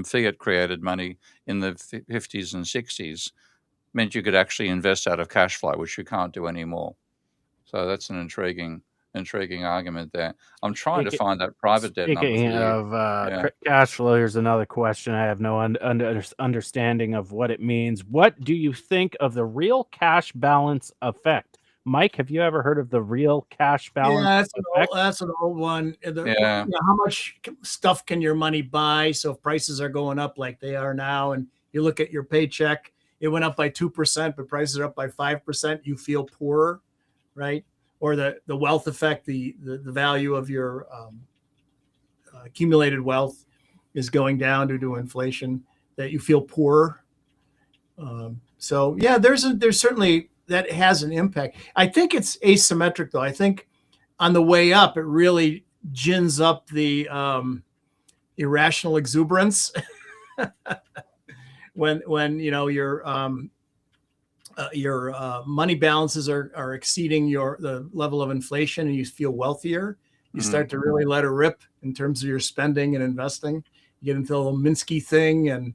fiat created money in the 50s and 60s meant you could actually invest out of cash flow, which you can't do anymore. So that's an intriguing argument there. I'm trying to find that private debt number. Speaking of cash flow, here's another question. I have no understanding of what it means. What do you think of the real cash balance effect? Mike, have you ever heard of the real cash balance effect? That's an old one. How much stuff can your money buy? So if prices are going up like they are now, and you look at your paycheck, it went up by 2%, but prices are up by 5%, you feel poorer, right? Or the wealth effect, the value of your accumulated wealth is going down due to inflation, that you feel poorer. So yeah, there's certainly that has an impact. I think it's asymmetric though. I think on the way up, it really gins up the irrational exuberance when your money balances are exceeding the level of inflation and you feel wealthier. You start to really let it rip in terms of your spending and investing. You get into a little Minsky thing, and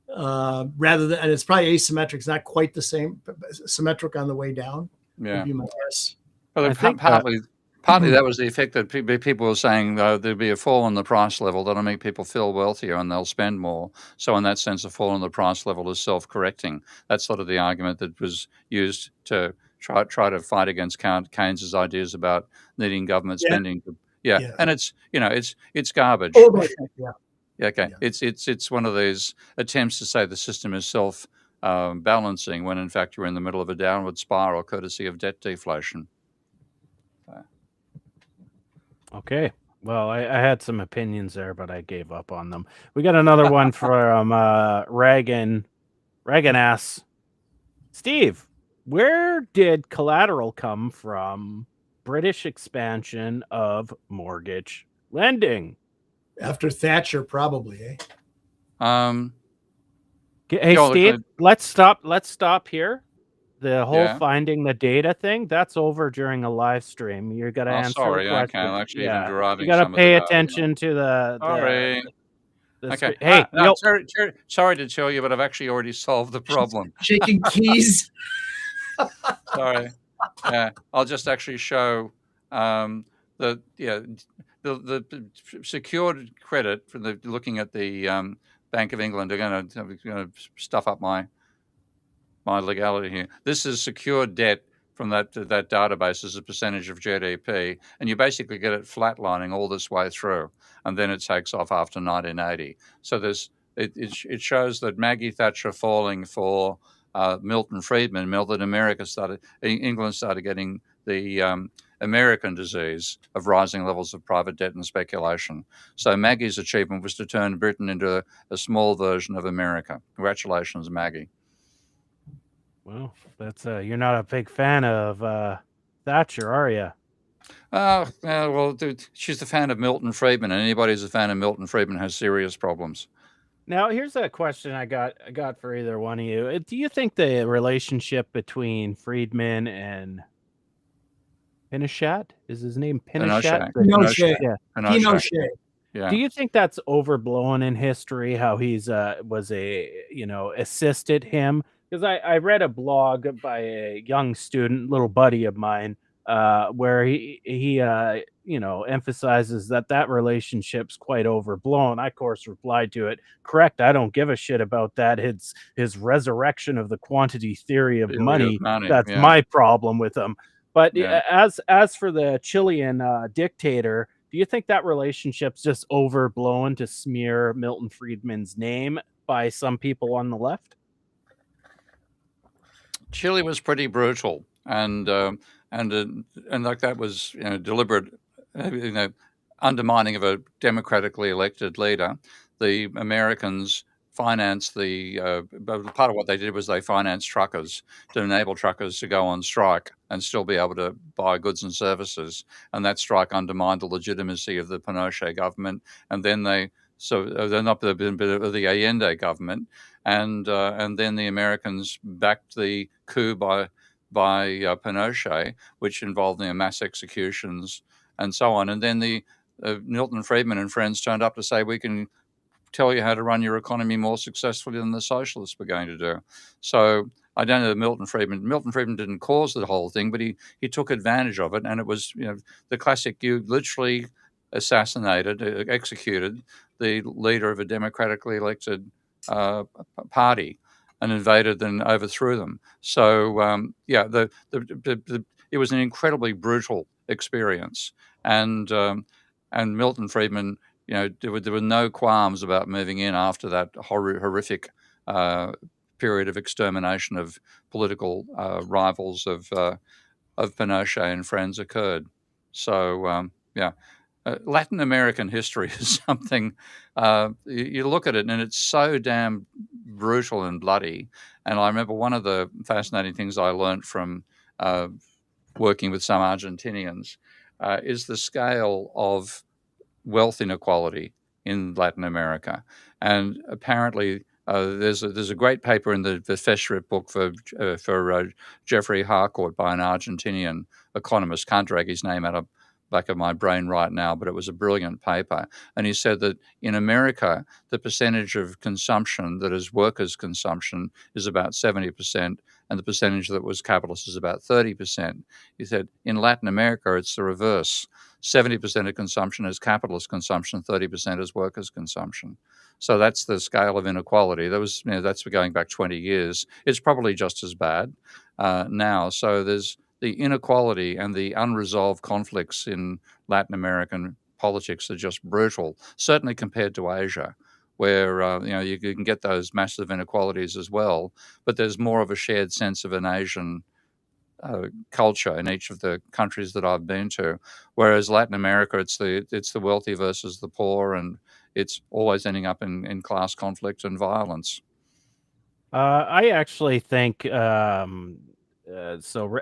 and it's probably asymmetric. It's not quite the same, symmetric on the way down. Yeah. Would be my guess. Well, I think partly that was the effect that people were saying, there'd be a fall in the price level that'll make people feel wealthier and they'll spend more. So in that sense, a fall in the price level is self-correcting. That's sort of the argument that was used to try to fight against Keynes's ideas about needing government spending. Yeah. And it's garbage. Yeah. Okay. Yeah. It's one of these attempts to say the system is self-balancing when in fact you're in the middle of a downward spiral courtesy of debt deflation. Okay. Well, I had some opinions there, but I gave up on them. We got another one from Reagan. Reagan asks, Steve, where did collateral come from? British expansion of mortgage lending. After Thatcher, probably, Hey, Steve, let's stop here. The whole finding the data thing, that's over during a live stream. You got to answer the question. I'm actually even deriving. You got to pay attention to the. Sorry. Okay. Hey, sorry to tell you, but I've actually already solved the problem. Shaking keys. Sorry. Yeah, I'll just actually show the secured credit for looking at the Bank of England. They're going to stuff up my legality here. This is secured debt from that database as a percentage of GDP, and you basically get it flatlining all this way through, and then it takes off after 1980. So it shows that Maggie Thatcher falling for Milton Friedman meant that England started getting the American disease of rising levels of private debt and speculation. So Maggie's achievement was to turn Britain into a small version of America. Congratulations, Maggie. Well, that's you're not a big fan of Thatcher, are you? Well, dude, she's a fan of Milton Friedman, and anybody who's a fan of Milton Friedman has serious problems. Now, here's a question I got for either one of you. Do you think the relationship between Friedman and Pinochet, is his name Pinochet? Pinochet. Yeah. Pinochet. Yeah. Do you think that's overblown in history? How he's was assisted him? Because I read a blog by a young student, little buddy of mine, where he emphasizes that relationship's quite overblown. I of course replied to it, correct. I don't give a shit about that. His resurrection of the quantity theory of money. That's my problem with him. But as for the Chilean dictator, do you think that relationship's just overblown to smear Milton Friedman's name by some people on the left? Chile was pretty brutal, and like that was deliberate, undermining of a democratically elected leader. The Americans financed part of what they did was they financed truckers to enable truckers to go on strike and still be able to buy goods and services. And that strike undermined the legitimacy of the Pinochet government. And then they're not the Allende government. And then the Americans backed the coup by Pinochet, which involved mass executions and so on. And then the Milton Friedman and friends turned up to say, we can tell you how to run your economy more successfully than the socialists were going to do. So I don't know Milton Friedman didn't cause the whole thing, but he took advantage of it. And it was, the classic, you literally executed the leader of a democratically elected party and invaded and overthrew them. So, it was an incredibly brutal experience. And Milton Friedman, there were no qualms about moving in after that horrific period of extermination of political rivals of Pinochet and friends occurred. So, Latin American history is something, you look at it and it's so damn brutal and bloody. And I remember one of the fascinating things I learned from working with some Argentinians is the scale of wealth inequality in Latin America. And apparently there's a great paper in the Festrit book for Jeffrey Harcourt by an Argentinian economist. Can't drag his name out of back of my brain right now, but it was a brilliant paper. And he said that in America, the percentage of consumption that is workers' consumption is about 70%, and the percentage that was capitalist is about 30%. He said in Latin America, it's the reverse. 70% of consumption is capitalist consumption, 30% is workers' consumption. So that's the scale of inequality. That's going back 20 years. It's probably just as bad now. So there's the inequality and the unresolved conflicts in Latin American politics are just brutal, certainly compared to Asia, where you can get those massive inequalities as well, but there's more of a shared sense of an Asian culture in each of the countries that I've been to, whereas Latin America, it's the wealthy versus the poor, and it's always ending up in class conflict and violence. I actually think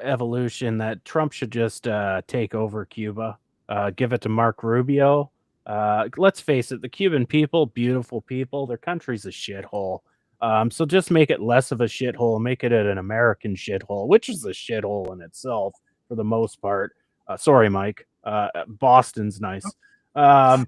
evolution that Trump should just take over Cuba, give it to Mark Rubio. Let's face it, the Cuban people, beautiful people, their country's a shithole. So just make it less of a shithole, make it an American shithole, which is a shithole in itself for the most part. Sorry, Mike. Boston's nice. I'm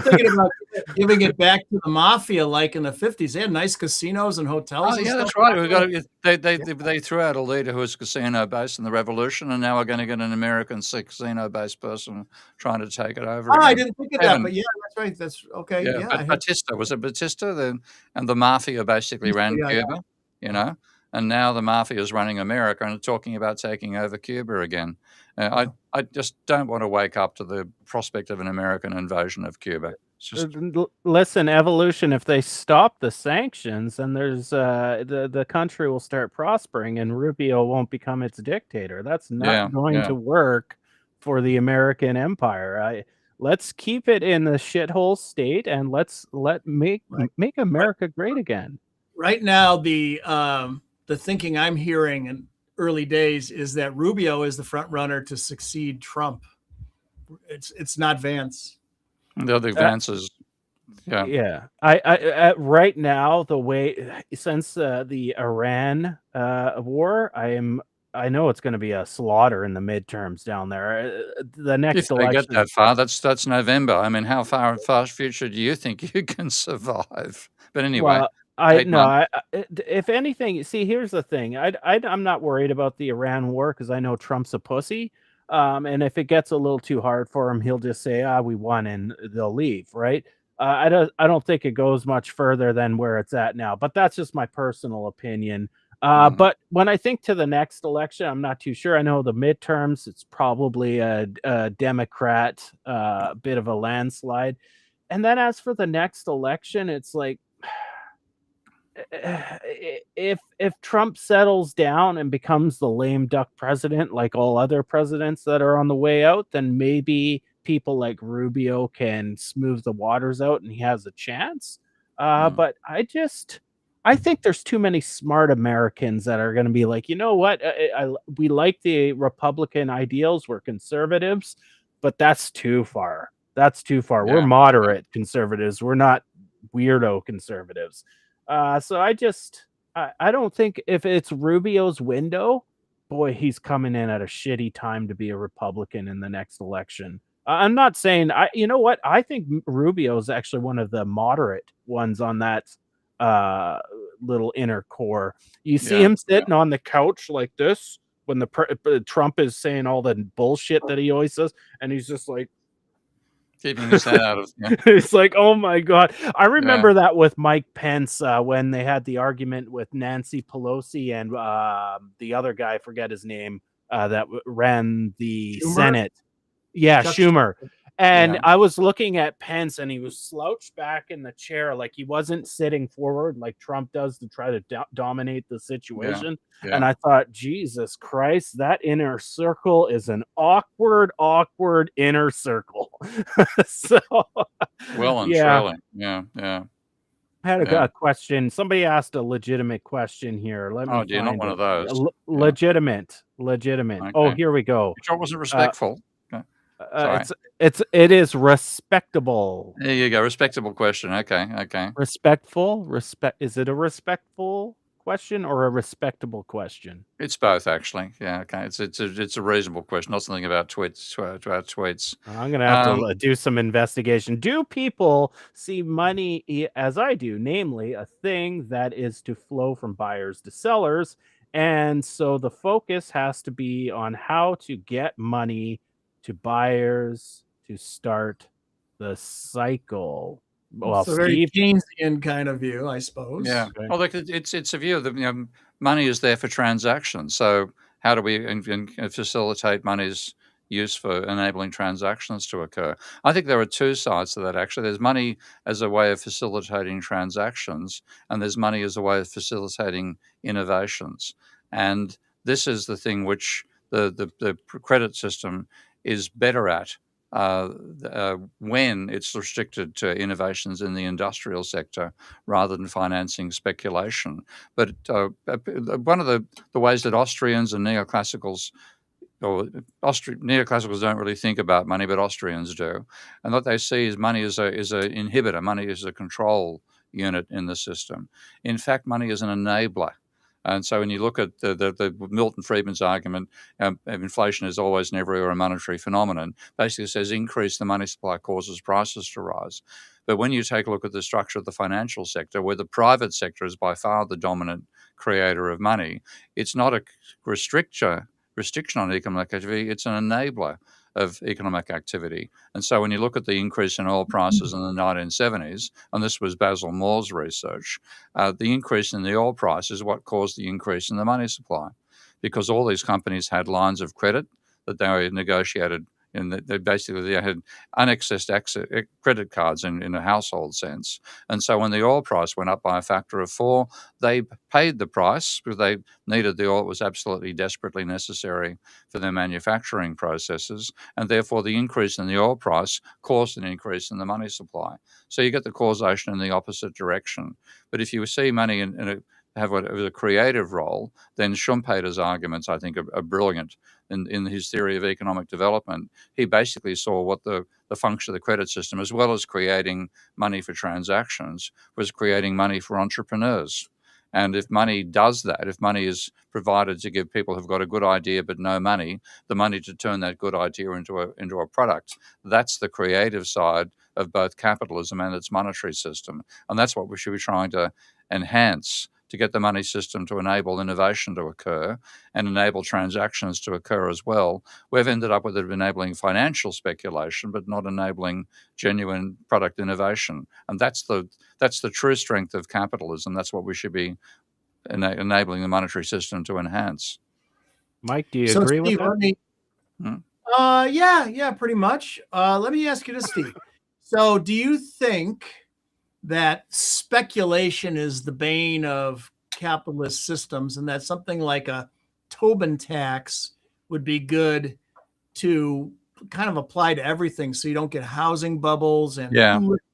thinking about giving it back to the mafia, like in the 50s. They had nice casinos and hotels. Oh, yeah, that's right. They threw out a leader who was casino-based in the revolution, and now we're going to get an American casino-based person trying to take it over. I didn't think of that, but yeah, that's right. That's okay. Yeah, Batista, was it Batista? And the mafia basically ran Cuba, and now the mafia is running America and talking about taking over Cuba again. I just don't want to wake up to the prospect of an American invasion of Cuba. Listen, evolution, if they stop the sanctions, then there's the country will start prospering and Rubio won't become its dictator. That's not going to work for the American empire. Let's keep it in the shithole state and make Right. America great again. Right now, the thinking I'm hearing in early days is that Rubio is the front runner to succeed Trump. It's not Vance. The other advances, yeah. Yeah, I right now the way since the Iran war, I know it's going to be a slaughter in the midterms down there. The next If they get election, that far, that's November. I mean, how far in far future do you think you can survive? But anyway, well, 8 months. if anything, see, here's the thing. I'm not worried about the Iran war because I know Trump's a pussy. And if it gets a little too hard for him, he'll just say, "Ah, we won," and they'll leave, right? I don't think it goes much further than where it's at now, but that's just my personal opinion. But when I think to the next election, I'm not too sure. I know the midterms, it's probably a Democrat, bit of a landslide. And then as for the next election, it's like if Trump settles down and becomes the lame duck president like all other presidents that are on the way out, then maybe people like Rubio can smooth the waters out and he has a chance. But I think there's too many smart Americans that are going to be like, you know what? We like the Republican ideals. We're conservatives, but that's too far. That's too far. We're Yeah. moderate conservatives. We're not weirdo conservatives. So I don't think if it's Rubio's window, boy, he's coming in at a shitty time to be a Republican in the next election. I'm not saying you know what? I think Rubio is actually one of the moderate ones on that little inner core. You see him sitting on the couch like this when Trump is saying all the bullshit that he always says, and he's just like Keeping his head out of. Yeah. it's like, oh my god. I remember that with Mike Pence when they had the argument with Nancy Pelosi and the other guy, I forget his name, that ran the Schumer? Senate. Yeah, Chuck Schumer. And Yeah. I was looking at Pence and he was slouched back in the chair like he wasn't sitting forward like Trump does to try to dominate the situation. Yeah. And I thought, Jesus Christ, that inner circle is an awkward inner circle. So, Well and yeah. truly. Yeah. I had Yeah. a question. Somebody asked a legitimate question here. Let me Oh, you're not find one it. of those. Yeah. Legitimate. Oh, Okay. here we go. Which one wasn't respectful? Sorry. It is respectable. There you go. Respectable question. Okay. Respectful? Is it a respectful question or a respectable question? It's both, actually. Yeah. Okay. It's a reasonable question. Not something about tweets. I'm gonna have to do some investigation. Do people see money as I do, namely a thing that is to flow from buyers to sellers? And so the focus has to be on how to get money to buyers to start the cycle. Well, It's a very Steve, Keynesian kind of view, I suppose. Yeah. Okay. Well, it's a view that money is there for transactions. So how do we facilitate money's use for enabling transactions to occur? I think there are two sides to that. Actually, there's money as a way of facilitating transactions, and there's money as a way of facilitating innovations. And this is the thing which the credit system is better at. When it's restricted to innovations in the industrial sector rather than financing speculation. But one of the ways that Austrians and neoclassicals, neoclassicals don't really think about money, but Austrians do, and what they see is money is a inhibitor. Money is a control unit in the system. In fact, money is an enabler. And so when you look at the Milton Friedman's argument, inflation is always and everywhere a monetary phenomenon, basically says increase the money supply causes prices to rise. But when you take a look at the structure of the financial sector, where the private sector is by far the dominant creator of money, it's not a restriction on economic activity, it's an enabler of economic activity. And so when you look at the increase in oil prices in the 1970s, and this was Basil Moore's research, the increase in the oil price is what caused the increase in the money supply, because all these companies had lines of credit that they negotiated in that they basically had unaccessed credit cards in a household sense. And so when the oil price went up by a factor of 4, they paid the price because they needed the oil. It was absolutely desperately necessary for their manufacturing processes. And therefore, the increase in the oil price caused an increase in the money supply. So you get the causation in the opposite direction. But if you see money have a creative role, then Schumpeter's arguments, I think, are brilliant. In his theory of economic development, he basically saw what the function of the credit system, as well as creating money for transactions, was creating money for entrepreneurs. And if money does that, if money is provided to give people who've got a good idea but no money, the money to turn that good idea into a product, that's the creative side of both capitalism and its monetary system. And that's what we should be trying to enhance, to get the money system to enable innovation to occur and enable transactions to occur as well. We've ended up with it enabling financial speculation, but not enabling genuine product innovation. And that's the true strength of capitalism. That's what we should be enabling the monetary system to enhance. Mike, do you agree Steve, with that? Yeah, pretty much. Let me ask you this, Steve. So do you think that speculation is the bane of capitalist systems, and that something like a Tobin tax would be good to kind of apply to everything, so you don't get housing bubbles and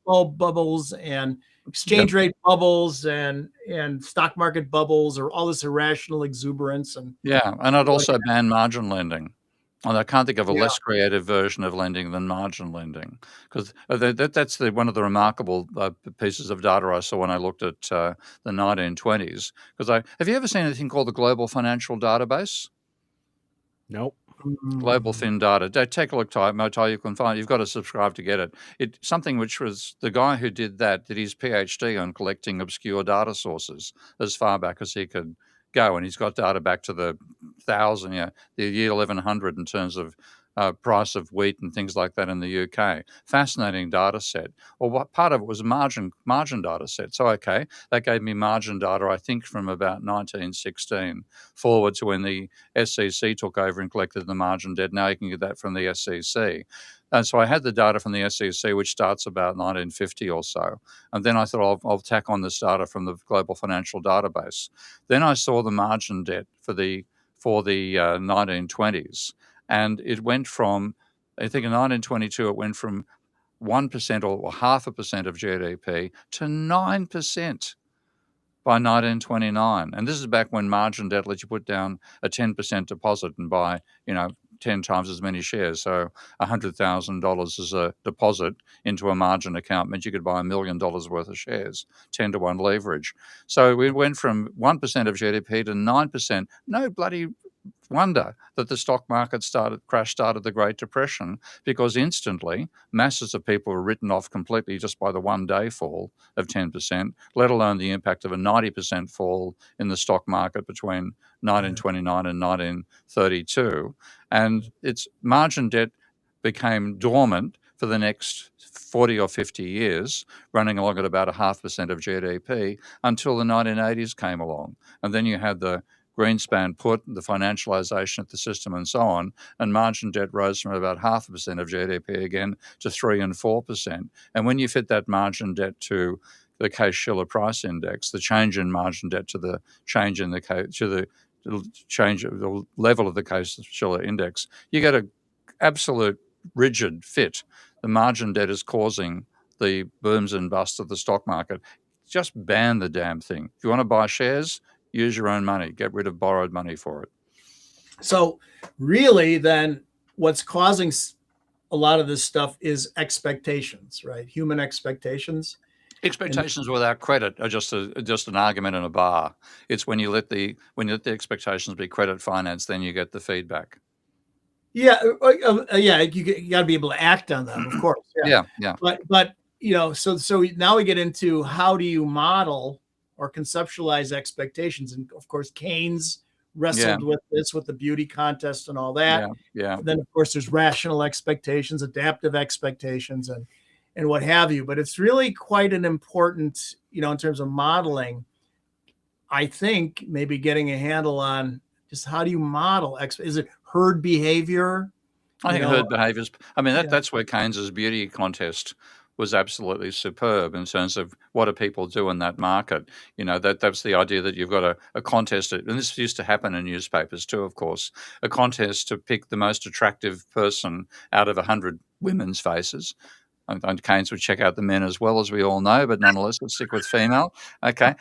bulb bubbles and exchange rate bubbles and stock market bubbles, or all this irrational exuberance? And I'd also ban margin lending. And I can't think of a less creative version of lending than margin lending, because that's one of the remarkable pieces of data I saw when I looked at the 1920s. Because have you ever seen anything called the Global Financial Database? Nope. Global Fin Data. Take a look, Motai, you can find. You've got to subscribe to get it. It's something which was the guy who did his PhD on collecting obscure data sources as far back as he could go, and he's got data back to the year 1100 in terms of price of wheat and things like that in the UK. Fascinating data set. Well, what part of it was a margin data set. So, that gave me margin data, I think, from about 1916 forward to when the SEC took over and collected the margin debt. Now you can get that from the SEC. And so I had the data from the SEC, which starts about 1950 or so. And then I thought I'll tack on this data from the Global Financial Database. Then I saw the margin debt for the 1920s. And it went from, I think in 1922, it went from 1% or 0.5% of GDP to 9% by 1929. And this is back when margin debt lets you put down a 10% deposit and buy, 10 times as many shares. So $100,000 as a deposit into a margin account meant you could buy $1 million worth of shares, 10-to-1 leverage. So we went from 1% of GDP to 9%. No bloody wonder that the stock market started the Great Depression, because instantly masses of people were written off completely just by the one-day fall of 10%, let alone the impact of a 90% fall in the stock market between 1929 and 1932. And its margin debt became dormant for the next 40 or 50 years, running along at about 0.5% of GDP until the 1980s came along. And then you had the Greenspan put, the financialization of the system and so on, and margin debt rose from about 0.5% of GDP again to 3 and 4%. And when you fit that margin debt to the Case-Shiller price index, the change in margin debt to the change in the change of the level of the Case-Shiller index, you get an absolute rigid fit. The margin debt is causing the booms and busts of the stock market. Just ban the damn thing. If you want to buy shares, use your own money. Get rid of borrowed money for it. So really, then, what's causing a lot of this stuff is expectations, right? Human expectations. Expectations without credit are just an argument in a bar. It's when you let the expectations be credit financed, then you get the feedback. You got to be able to act on them, of course. Yeah. But so now we get into, how do you model or conceptualize expectations? And of course, Keynes wrestled with this, with the beauty contest and all that. Then of course there's rational expectations, adaptive expectations, and what have you. But it's really quite an important, in terms of modeling, I think, maybe getting a handle on just how do you model. Is it herd behavior? I You think know, herd behaviours. I mean, yeah. that's where Keynes's beauty contest was absolutely superb in terms of what do people do in that market. You know, that's the idea that you've got a contest, and this used to happen in newspapers too, of course, a contest to pick the most attractive person out of 100 women's faces. And Keynes would check out the men as well, as we all know, but nonetheless, let's stick with female. Okay.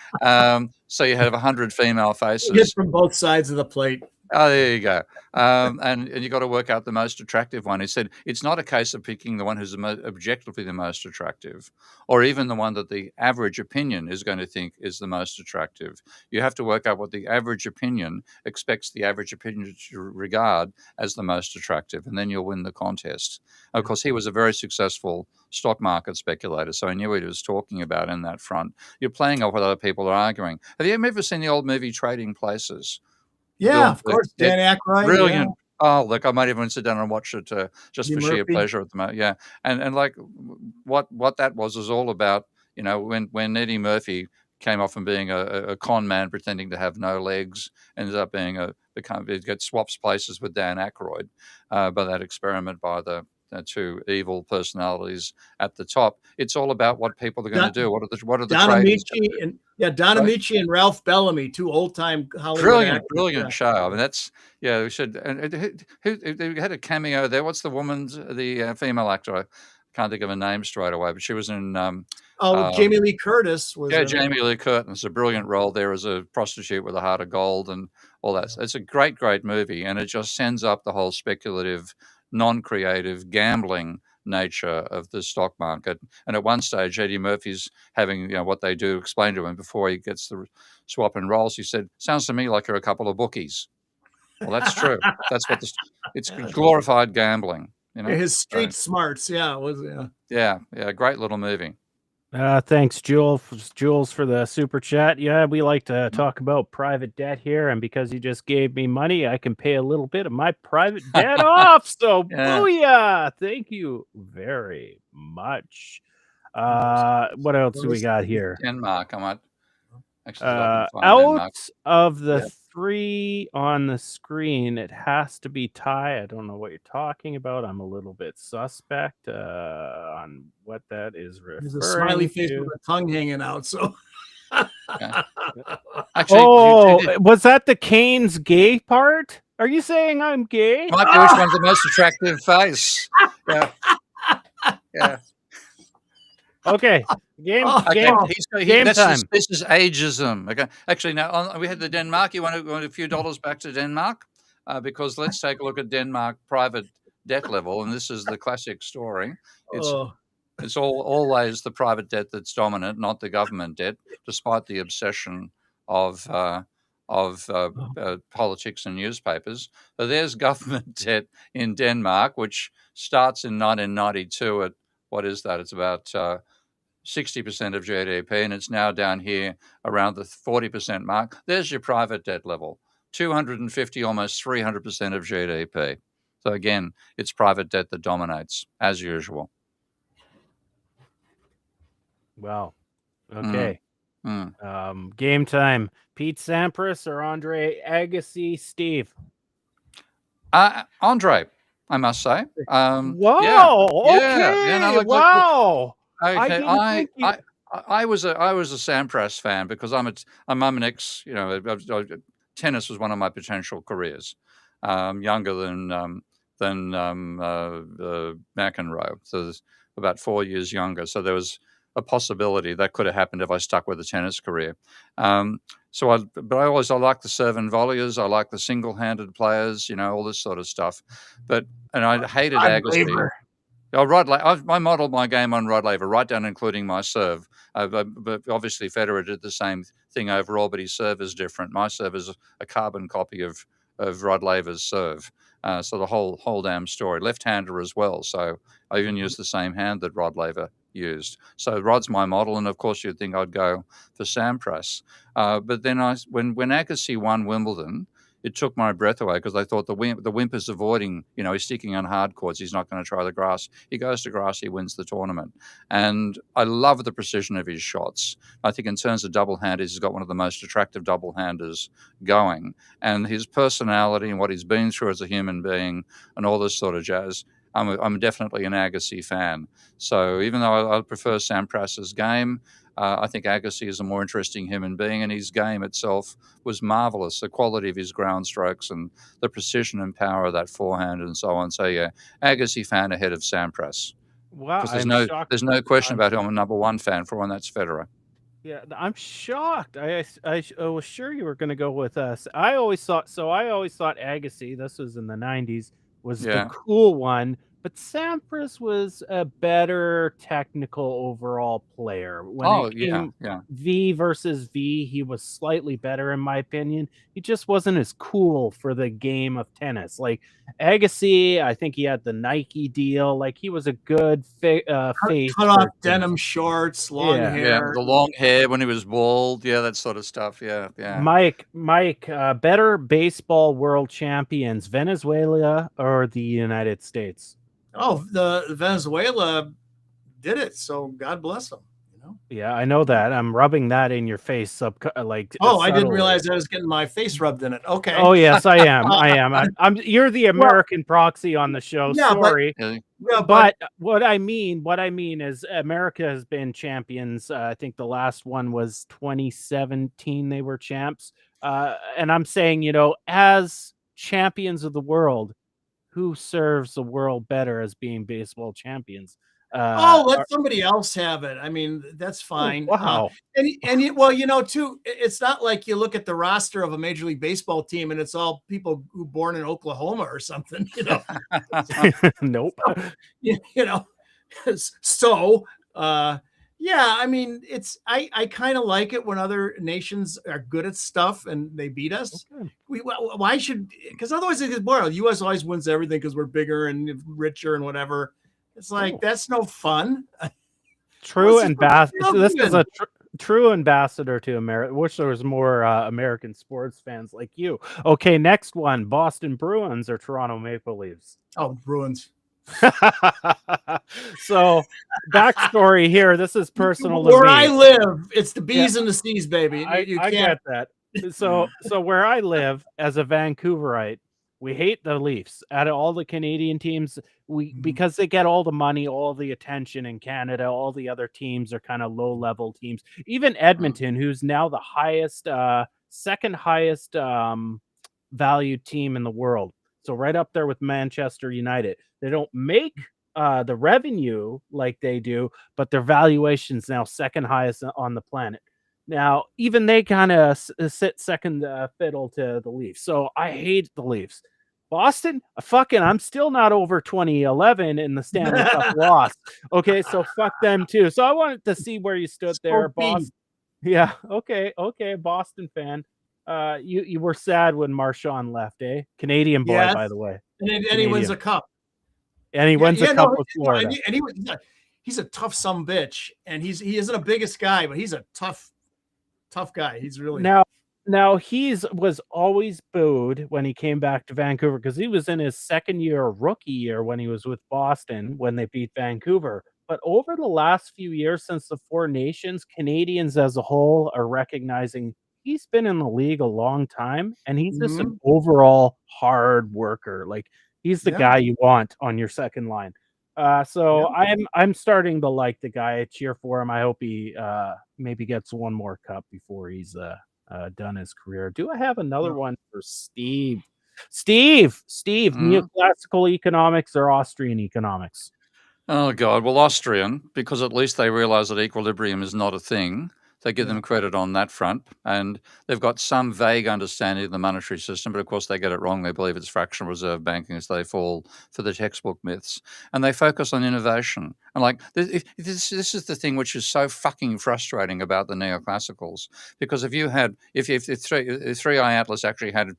So you have 100 female Hit faces. from both sides of the plate. Oh, there you go. And you've got to work out the most attractive one. He said it's not a case of picking the one who's objectively the most attractive, or even the one that the average opinion is going to think is the most attractive. You have to work out what the average opinion expects the average opinion to regard as the most attractive, and then you'll win the contest. Of course, he was a very successful stock market speculator, so he knew what he was talking about in that front. You're playing off what other people are arguing. Have you ever seen the old movie Trading Places? Yeah, of course, Dan Aykroyd. Brilliant. Yeah. Oh, look, I might even sit down and watch it just Eddie for sheer Murphy. pleasure at the moment. Yeah, and like what that was all about. You know, when Eddie Murphy came off from being a con man pretending to have no legs, ended up being it swaps places with Dan Aykroyd by that experiment by the two evil personalities at the top. It's all about what people are going to do. What are the Don traders Amici going to do? Don Right? Amici and Ralph Bellamy, two old time Hollywood actors. Brilliant show. I mean, that's we should. And who had a cameo there? What's the woman's the female actor? I can't think of her name straight away, but she was in. Jamie Lee Curtis was. Yeah, Jamie Lee Curtis, a brilliant role there as a prostitute with a heart of gold and all that. It's a great movie, and it just sends up the whole speculative, non-creative, gambling nature of the stock market. And at one stage, Eddie Murphy's having what they do explain to him before he gets the swap and rolls. He said, "Sounds to me like you're a couple of bookies." Well, that's true. That's what it's glorified gambling. His street smarts. Yeah, it was. Yeah, great little movie. Thanks, Jules, for the super chat. Yeah, we like to talk about private debt here, and because you just gave me money, I can pay a little bit of my private debt off. So, booyah! Thank you very much. What else do we got here? Denmark, I might actually out of the three on the screen, it has to be Thai. I don't know what you're talking about. I'm a little bit suspect on what that is referring to. There's a smiley face with a tongue hanging out. So, actually, was that the Keynes gay part? Are you saying I'm gay? Might be which one's the most attractive face. Yeah. Okay. Game time. This is ageism. Okay. Actually, now we had the Denmark. You want a few dollars back to Denmark? Because let's take a look at Denmark private debt level, and this is the classic story. It's always the private debt that's dominant, not the government debt, despite the obsession of politics and newspapers. So there's government debt in Denmark, which starts in 1992 at what is that? It's about 60% of GDP, and it's now down here around the 40% mark. There's your private debt level, 250, almost 300% of GDP. So again, it's private debt that dominates, as usual. Wow. Okay. Game time. Pete Sampras or Andre Agassi? Steve? Andre, I must say. Wow. Okay. Wow. Okay, I was a Sampras fan because I'm an ex. Tennis was one of my potential careers. Younger than McEnroe, so about 4 years younger. So there was a possibility that could have happened if I stuck with a tennis career. But I like the serve and volleys. I like the single-handed players. All this sort of stuff. And I hated Agassi. I modeled my game on Rod Laver, right down including my serve. But obviously Federer did the same thing overall, but his serve is different. My serve is a carbon copy of Rod Laver's serve. So the whole damn story. Left-hander as well, so I even used the same hand that Rod Laver used. So Rod's my model, and of course you'd think I'd go for Sampras. But then when Agassi won Wimbledon, it took my breath away because I thought the wimp is avoiding, he's sticking on hard courts. He's not going to try the grass. He goes to grass, he wins the tournament. And I love the precision of his shots. I think in terms of double-handers, he's got one of the most attractive double-handers going. And his personality and what he's been through as a human being and all this sort of jazz, I'm definitely an Agassi fan. So even though I prefer Sampras's game, I think Agassi is a more interesting human being, and his game itself was marvelous. The quality of his ground strokes and the precision and power of that forehand and so on. So yeah, Agassi fan ahead of Sampras. Wow, Because I'm shocked. there's no question about who I'm a number one fan for, and that's Federer. Yeah, I'm shocked. I was sure you were going to go with us. I always thought Agassi, this was in the 90s, was the Yeah. cool one, but Sampras was a better technical overall player. When Oh, it yeah, came yeah. V versus V, he was slightly better in my opinion. He just wasn't as cool for the game of tennis. Like Agassi, I think he had the Nike deal. Like he was a good face. Cut off denim shorts, long Yeah. hair. Yeah, the long hair when he was bald. Yeah, that sort of stuff. Yeah, yeah. Mike, better baseball world champions, Venezuela or the United States? Oh, the Venezuela did it, so God bless them. Yeah, I know that. I'm rubbing that in your face, like. Oh, I didn't subtly. realize I was getting my face rubbed in it. Okay. Oh yes, I am. I am. I'm. You're the American proxy on the show. Yeah, Sorry, Yeah, but what I mean is America has been champions. I think the last one was 2017. They were champs. And I'm saying, as champions of the world, who serves the world better as being baseball champions? let somebody else have it. I mean, that's fine. Wow. Well, too, it's not like you look at the roster of a Major League Baseball team and it's all people who born in Oklahoma or something, Nope. So, yeah, I mean, I kind of like it when other nations are good at stuff and they beat us. Okay. Why should, because otherwise it gets boring. The U.S. always wins everything because we're bigger and richer and whatever. It's like, that's no fun. True ambassador. This is a true ambassador to America. Wish there was more American sports fans like you. Okay, next one: Boston Bruins or Toronto Maple Leafs? Oh, Bruins. So, backstory here. This is personal. Where I live, it's the B's and the C's, baby. I get that. So where I live as a Vancouverite, we hate the Leafs. Out of all the Canadian teams, because they get all the money, all the attention in Canada, all the other teams are kind of low-level teams. Even Edmonton, who's now the highest, second highest valued team in the world. So right up there with Manchester United. They don't make the revenue like they do, but their valuation's now second highest on the planet. Now, even they kind of sit second fiddle to the Leafs. So I hate the Leafs. Boston, I'm still not over 2011 in the Stanley Cup loss. Okay, so fuck them too. So I wanted to see where you stood there, Boston. Yeah, okay, Boston fan. You were sad when Marchand left, eh? Canadian boy, by the way. And he wins a cup. And he wins a cup with Florida. He's a tough sumbitch, and he isn't the biggest guy, but he's a tough guy. He's really now was always booed when he came back to Vancouver because he was in his second year, rookie year, when he was with Boston when they beat Vancouver. But over the last few years since the Four Nations, Canadians as a whole are recognizing he's been in the league a long time, and he's just an overall hard worker. Like he's the guy you want on your second line. I'm starting to like the guy. I cheer for him. I hope he maybe gets one more cup before he's done his career. Do I have another one for Steve? Steve, neoclassical economics or Austrian economics? Oh God, well, Austrian, because at least they realize that equilibrium is not a thing. They give them credit on that front, and they've got some vague understanding of the monetary system, but of course they get it wrong. They believe it's fractional reserve banking, so they fall for the textbook myths, and they focus on innovation. And like this is the thing which is so fucking frustrating about the neoclassicals, because if the 3i Atlas actually had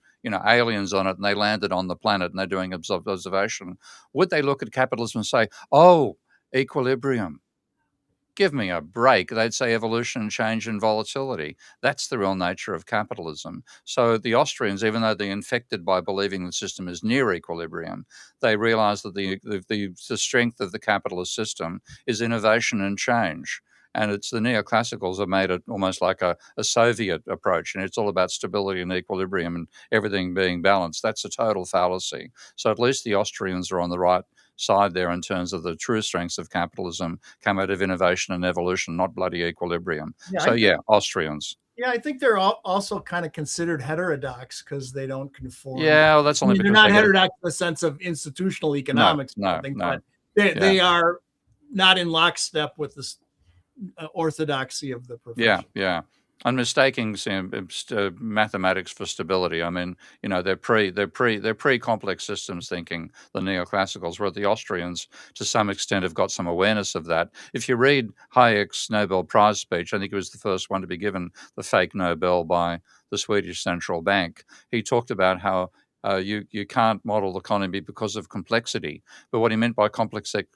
aliens on it and they landed on the planet and they're doing observation, would they look at capitalism and say, oh, equilibrium? Give me a break. They'd say evolution, change, and volatility. That's the real nature of capitalism. So the Austrians, even though they're infected by believing the system is near equilibrium, they realize that the strength of the capitalist system is innovation and change. And it's the neoclassicals have made it almost like a Soviet approach, and it's all about stability and equilibrium and everything being balanced. That's a total fallacy. So at least the Austrians are on the right side there in terms of the true strengths of capitalism come out of innovation and evolution, not bloody equilibrium. Yeah, Austrians. Yeah, I think they're also kind of considered heterodox because they don't conform. Yeah, well, that's only they're because not heterodox in the sense of institutional economics. No. But they are not in lockstep with the orthodoxy of the profession. Yeah. And mistaking mathematics for stability. I mean, they're pre-complex systems thinking, the neoclassicals, where the Austrians, to some extent, have got some awareness of that. If you read Hayek's Nobel Prize speech, I think it was the first one to be given the fake Nobel by the Swedish Central Bank. He talked about how you can't model the economy because of complexity. But what he meant by complexity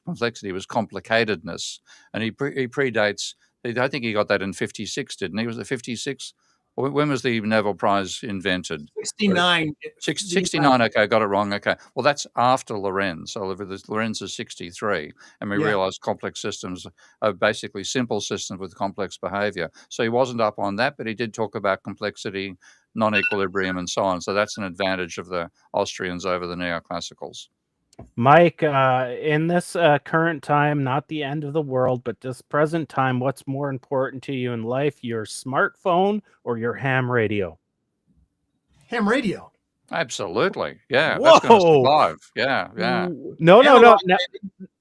was complicatedness. And he predates, I think he got that in 56, didn't he? Was it 56? When was the Nobel Prize invented? 69. 69, okay, got it wrong. Okay. Well, that's after Lorenz. So Lorenz is 63. And we realized complex systems are basically simple systems with complex behavior. So he wasn't up on that, but he did talk about complexity, non-equilibrium, and so on. So that's an advantage of the Austrians over the neoclassicals. Mike, in this current time, not the end of the world, but this present time, what's more important to you in life, your smartphone or your ham radio? Ham radio. Absolutely. Yeah. Whoa. That's going to survive. Yeah. No. Analog.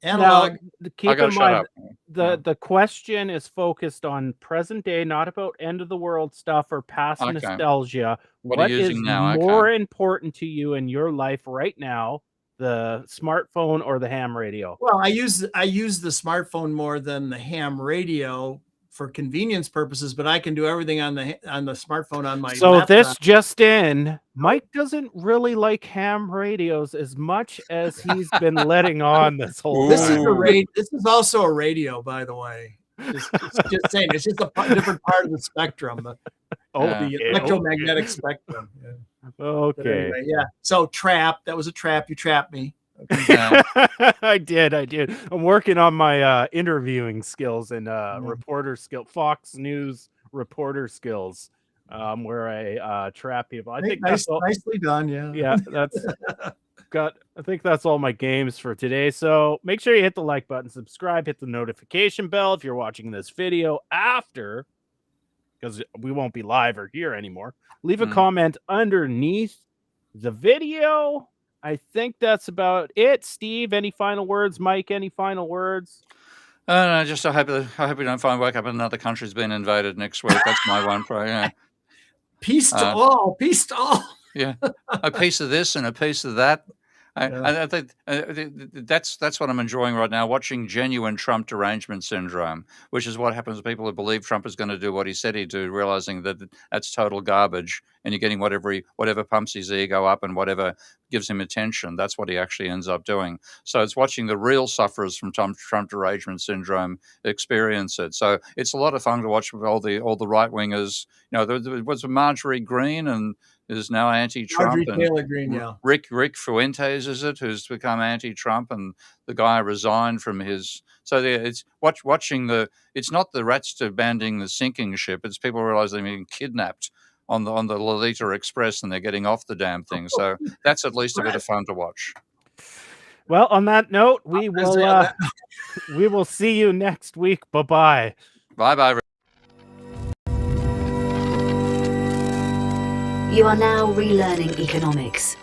Now, keep in mind, the question is focused on present day, not about end of the world stuff or past nostalgia. What is more important to you in your life right now? The smartphone or the ham radio? Well, I use the smartphone more than the ham radio for convenience purposes, but I can do everything on the smartphone on my laptop. This just in, Mike doesn't really like ham radios as much as he's been letting on this whole time. This is also a radio, by the way. Just saying, it's just a different part of the spectrum. The electromagnetic spectrum. Yeah. Okay. Anyway, so trap. That was a trap. You trapped me. Okay. I did. I'm working on my interviewing skills and Fox News reporter skills, where I trap people. I think that's nicely done. Yeah, that's I think that's all my games for today. So make sure you hit the like button, subscribe, hit the notification bell if you're watching this video after, because we won't be live or here anymore. Leave a comment underneath the video. I think that's about it. Steve, any final words? Mike, any final words? No, I hope we don't wake up and another country's been invaded next week. That's my one prayer. Peace to all. Peace to all. Yeah, a piece of this and a piece of that. I think that's what I'm enjoying right now, watching genuine Trump derangement syndrome, which is what happens to people who believe Trump is going to do what he said he'd do, realizing that that's total garbage, and you're getting whatever pumps his ego up and whatever gives him attention. That's what he actually ends up doing. So it's watching the real sufferers from Trump derangement syndrome experience it. So it's a lot of fun to watch with all the right wingers. There was Marjorie Greene and is now anti-Trump. Marjorie Taylor Greene, yeah. Rick Fuentes, is it, who's become anti-Trump, and the guy resigned from his. So it's watching it's not the rats banding the sinking ship. It's people realize they're being kidnapped on the Lolita Express and they're getting off the damn thing. So that's at least a bit of fun to watch. Well, on that note, we will see you next week. Bye-bye. Bye-bye. You are now relearning economics.